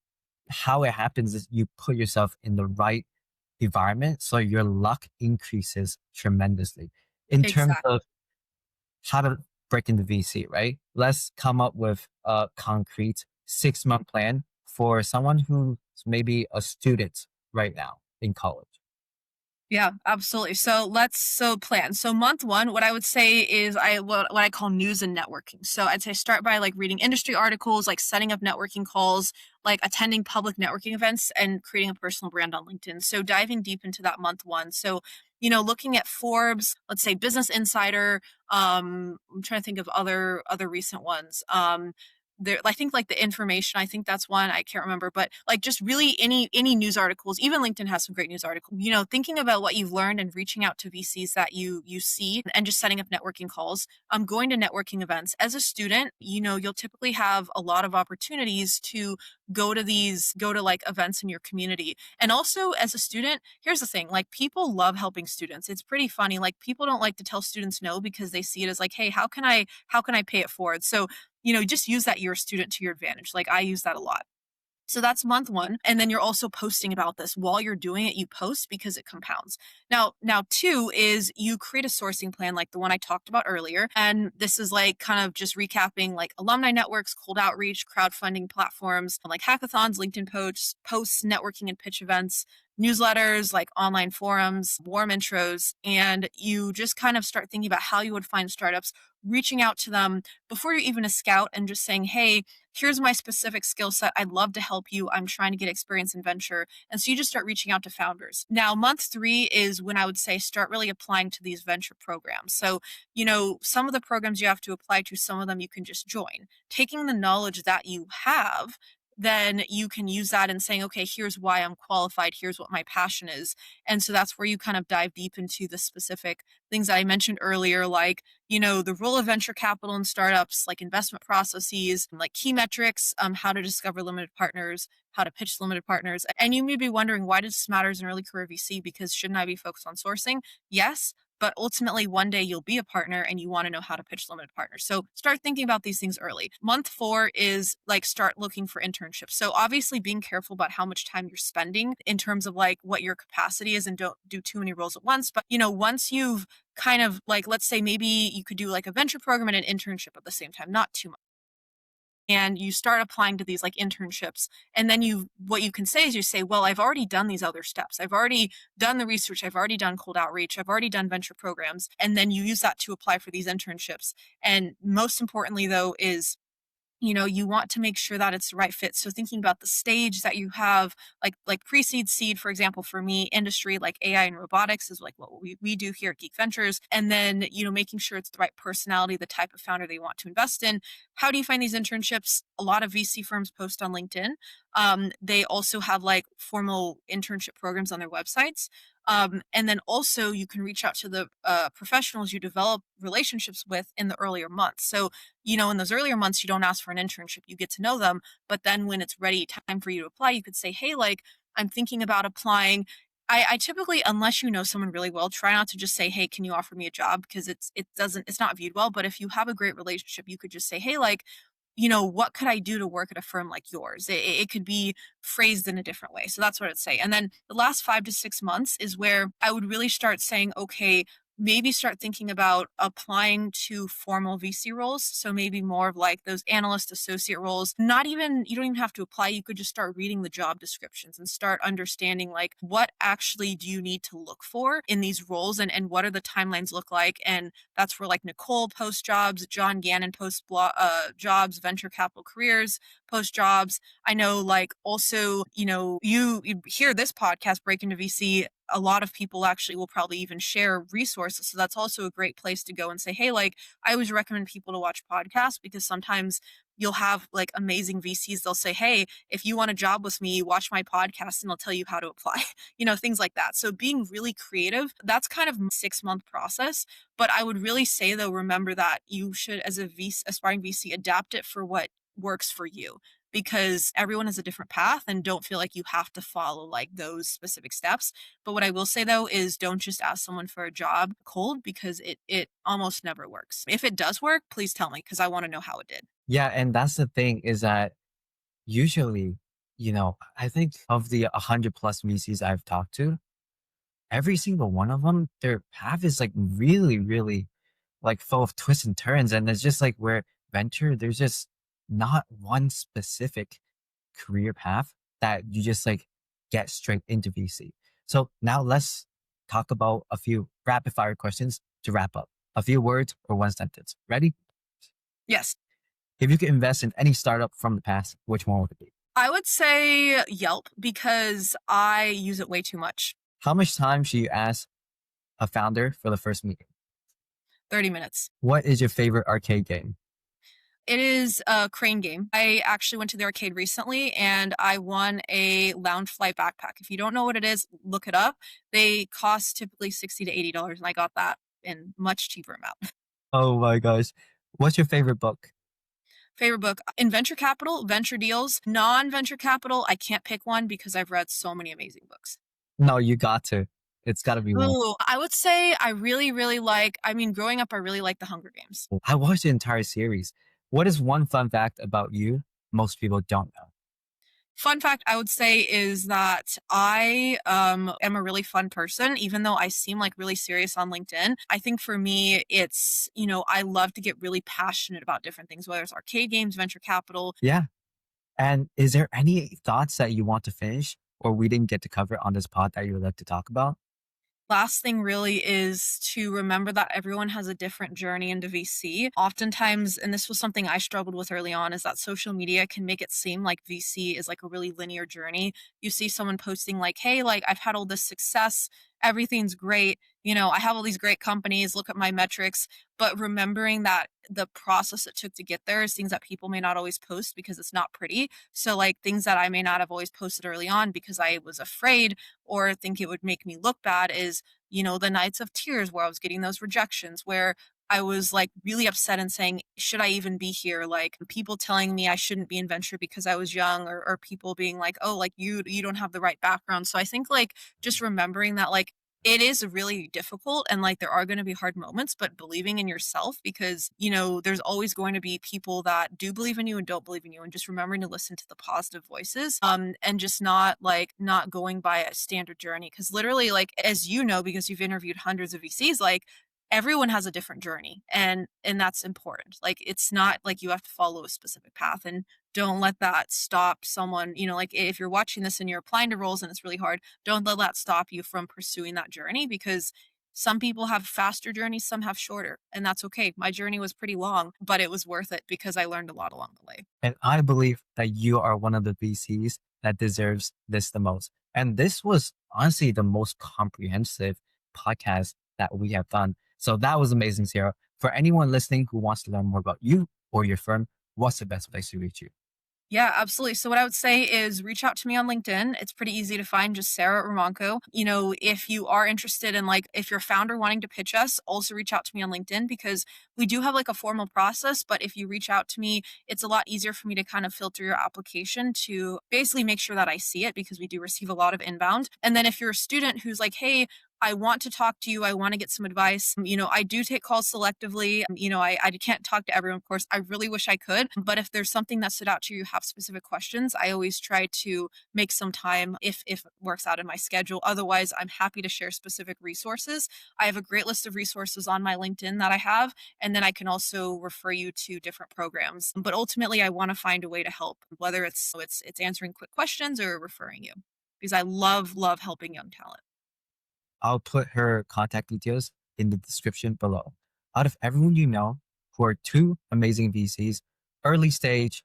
how it happens is you put yourself in the right environment so your luck increases tremendously. In terms of Exactly. how to break into VC, right? Let's come up with a concrete 6 month plan for someone who's maybe a student right now in college. Yeah, absolutely. So plan. So month one, what I would say is what I call news and networking. So I'd say start by like reading industry articles, like setting up networking calls, like attending public networking events and creating a personal brand on LinkedIn. So diving deep into that month one. So, looking at Forbes, let's say Business Insider, I'm trying to think of other recent ones. There, I think like the information, I think that's one, I can't remember, but like just really any news articles. Even LinkedIn has some great news articles. Thinking about what you've learned and reaching out to VCs that you see and just setting up networking calls. Going to networking events as a student, you'll typically have a lot of opportunities to go to like events in your community. And also as a student, here's the thing, like people love helping students. It's pretty funny. Like people don't like to tell students no because they see it as like, hey, how can I pay it forward? So just use that you're a student to your advantage. Like I use that a lot. So that's month one. And then you're also posting about this. While you're doing it, you post because it compounds. Now two is you create a sourcing plan like the one I talked about earlier. And this is like kind of just recapping like alumni networks, cold outreach, crowdfunding platforms, like hackathons, LinkedIn posts, networking and pitch events, newsletters, like online forums, warm intros, and you just kind of start thinking about how you would find startups, reaching out to them before you're even a scout and just saying, hey, here's my specific skill set. I'd love to help you. I'm trying to get experience in venture. And so you just start reaching out to founders. Now, month three is when I would say start really applying to these venture programs. So, some of the programs you have to apply to, some of them you can just join. Taking the knowledge that you have, then you can use that and saying, okay, here's why I'm qualified. Here's what my passion is. And so that's where you kind of dive deep into the specific things that I mentioned earlier, like the role of venture capital in startups, like investment processes, like key metrics, how to discover limited partners, how to pitch limited partners. And you may be wondering, why does this matter as an early career VC? Because shouldn't I be focused on sourcing? Yes. But ultimately, one day you'll be a partner and you want to know how to pitch limited partners. So start thinking about these things early. Month four is like start looking for internships. So obviously being careful about how much time you're spending in terms of like what your capacity is and don't do too many roles at once. But once you've kind of like, let's say maybe you could do like a venture program and an internship at the same time, not too much. And you start applying to these like internships. And then what you can say is you say, well, I've already done these other steps. I've already done the research. I've already done cold outreach. I've already done venture programs. And then you use that to apply for these internships. And most importantly, though, is you want to make sure that it's the right fit. So thinking about the stage that you have, like pre-seed, seed, for example, for me, industry like AI and robotics is like what we do here at Geek Ventures. And then, making sure it's the right personality, the type of founder they want to invest in. How do you find these internships? A lot of VC firms post on LinkedIn. They also have like formal internship programs on their websites. And then also you can reach out to the professionals you develop relationships with in the earlier months. So in those earlier months, you don't ask for an internship, you get to know them. But then when it's ready, time for you to apply, you could say, hey, like, I'm thinking about applying. I typically, unless you know someone really well, try not to just say, hey, can you offer me a job? Because it's not viewed well. But if you have a great relationship, you could just say, hey, like, what could I do to work at a firm like yours? It could be phrased in a different way. So that's what I'd say. And then the last 5 to 6 months is where I would really start saying, okay, maybe start thinking about applying to formal VC roles. So maybe more of like those analyst associate roles. You don't even have to apply. You could just start reading the job descriptions and start understanding like what actually do you need to look for in these roles and what are the timelines look like. And that's where like Nicole posts jobs, John Gannon posts jobs, venture capital careers post jobs. I know like also, you hear this podcast break into VC, a lot of people actually will probably even share resources. So that's also a great place to go and say, hey, like I always recommend people to watch podcasts because sometimes you'll have like amazing VCs. They'll say, hey, if you want a job with me, watch my podcast and I'll tell you how to apply, things like that. So being really creative, that's kind of 6 month process. But I would really say though, remember that you should, as a VC, aspiring VC, adapt it for what works for you because everyone has a different path and don't feel like you have to follow like those specific steps. But what I will say though is don't just ask someone for a job cold because it almost never works. If it does work, please tell me because I want to know how it did. Yeah, and that's the thing is that usually, I think of the 100 plus VCs I've talked to, every single one of them, their path is like really, really like full of twists and turns. And it's just like where venture, there's just not one specific career path that you just like get straight into VC. So now let's talk about a few rapid fire questions to wrap up. A few words or one sentence. Ready? Yes. If you could invest in any startup from the past, which one would it be? I would say Yelp because I use it way too much. How much time should you ask a founder for the first meeting? 30 minutes. What is your favorite arcade game? It is a crane game. I actually went to the arcade recently and I won a Loungefly backpack. If you don't know what it is, look it up. They cost typically $60 to $80, and I got that in much cheaper amount. Oh my gosh. What's your favorite book? Favorite book in venture capital, venture deals, non-venture capital. I can't pick one because I've read so many amazing books. No, you got to. It's got to be one. Ooh, I would say I really, really like, growing up, I really like the Hunger Games. I watched the entire series. What is one fun fact about you most people don't know? Fun fact I would say is that I am a really fun person, even though I seem like really serious on LinkedIn. I think for me, it's, I love to get really passionate about different things, whether it's arcade games, venture capital. Yeah. And is there any thoughts that you want to finish or we didn't get to cover on this pod that you would like to talk about? Last thing really is to remember that everyone has a different journey into VC. Oftentimes, and this was something I struggled with early on, is that social media can make it seem like VC is like a really linear journey. You see someone posting like, hey, like I've had all this success, everything's great. I have all these great companies, look at my metrics. But remembering that the process it took to get there is things that people may not always post because it's not pretty. So, like things that I may not have always posted early on because I was afraid or think it would make me look bad is, the nights of tears where I was getting those rejections, where I was like really upset and saying, should I even be here? Like people telling me I shouldn't be in venture because I was young, or people being like, oh, like you don't have the right background. So I think like just remembering that like it is really difficult and like there are going to be hard moments, but believing in yourself because, there's always going to be people that do believe in you and don't believe in you, and just remembering to listen to the positive voices and just not going by a standard journey, because literally like as because you've interviewed hundreds of VCs, like everyone has a different journey, and that's important. Like it's not like you have to follow a specific path, and don't let that stop someone, like if you're watching this and you're applying to roles and it's really hard, don't let that stop you from pursuing that journey, because some people have faster journeys, some have shorter, and that's okay. My journey was pretty long, but it was worth it because I learned a lot along the way. And I believe that you are one of the VCs that deserves this the most. And this was honestly the most comprehensive podcast that we have done. So that was amazing, Sarah. For anyone listening who wants to learn more about you or your firm, what's the best place to reach you? Yeah, absolutely. So what I would say is reach out to me on LinkedIn. It's pretty easy to find, just Sarah Romanko. If you are interested in like if you're a founder wanting to pitch us, also reach out to me on LinkedIn, because we do have like a formal process, but if you reach out to me, it's a lot easier for me to kind of filter your application to basically make sure that I see it, because we do receive a lot of inbound. And then if you're a student who's like, hey, I want to talk to you. I want to get some advice. I do take calls selectively. I can't talk to everyone, of course. I really wish I could. But if there's something that stood out to you, you have specific questions, I always try to make some time if it works out in my schedule. Otherwise, I'm happy to share specific resources. I have a great list of resources on my LinkedIn that I have. And then I can also refer you to different programs. But ultimately, I want to find a way to help, whether it's answering quick questions or referring you, because I love helping young talent. I'll put her contact details in the description below. Out of everyone you know who are two amazing VCs, early stage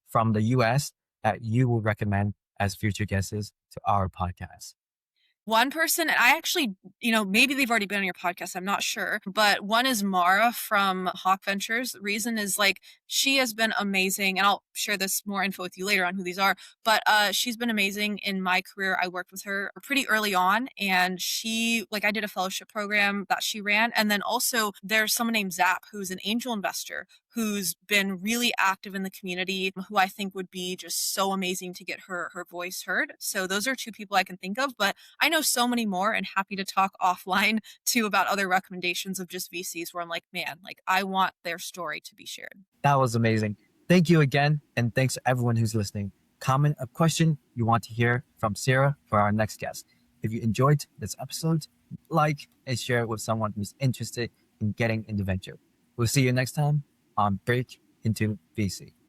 from the US, that you will recommend as future guests to our podcast. One person, and I actually, maybe they've already been on your podcast, I'm not sure, but one is Mara from Hawk Ventures. The reason is like she has been amazing, and I'll share this more info with you later on who these are, but she's been amazing in my career. I worked with her pretty early on, and I did a fellowship program that she ran, and then also there's someone named Zap who's an angel investor who's been really active in the community, who I think would be just so amazing to get her voice heard. So those are two people I can think of, but I know so many more, and happy to talk offline too about other recommendations of just VCs where I'm like, man, like I want their story to be shared. That was amazing. Thank you again. And thanks to everyone who's listening. Comment a question you want to hear from Sarah for our next guest. If you enjoyed this episode, like and share it with someone who's interested in getting into venture. We'll see you next time on Break into VC.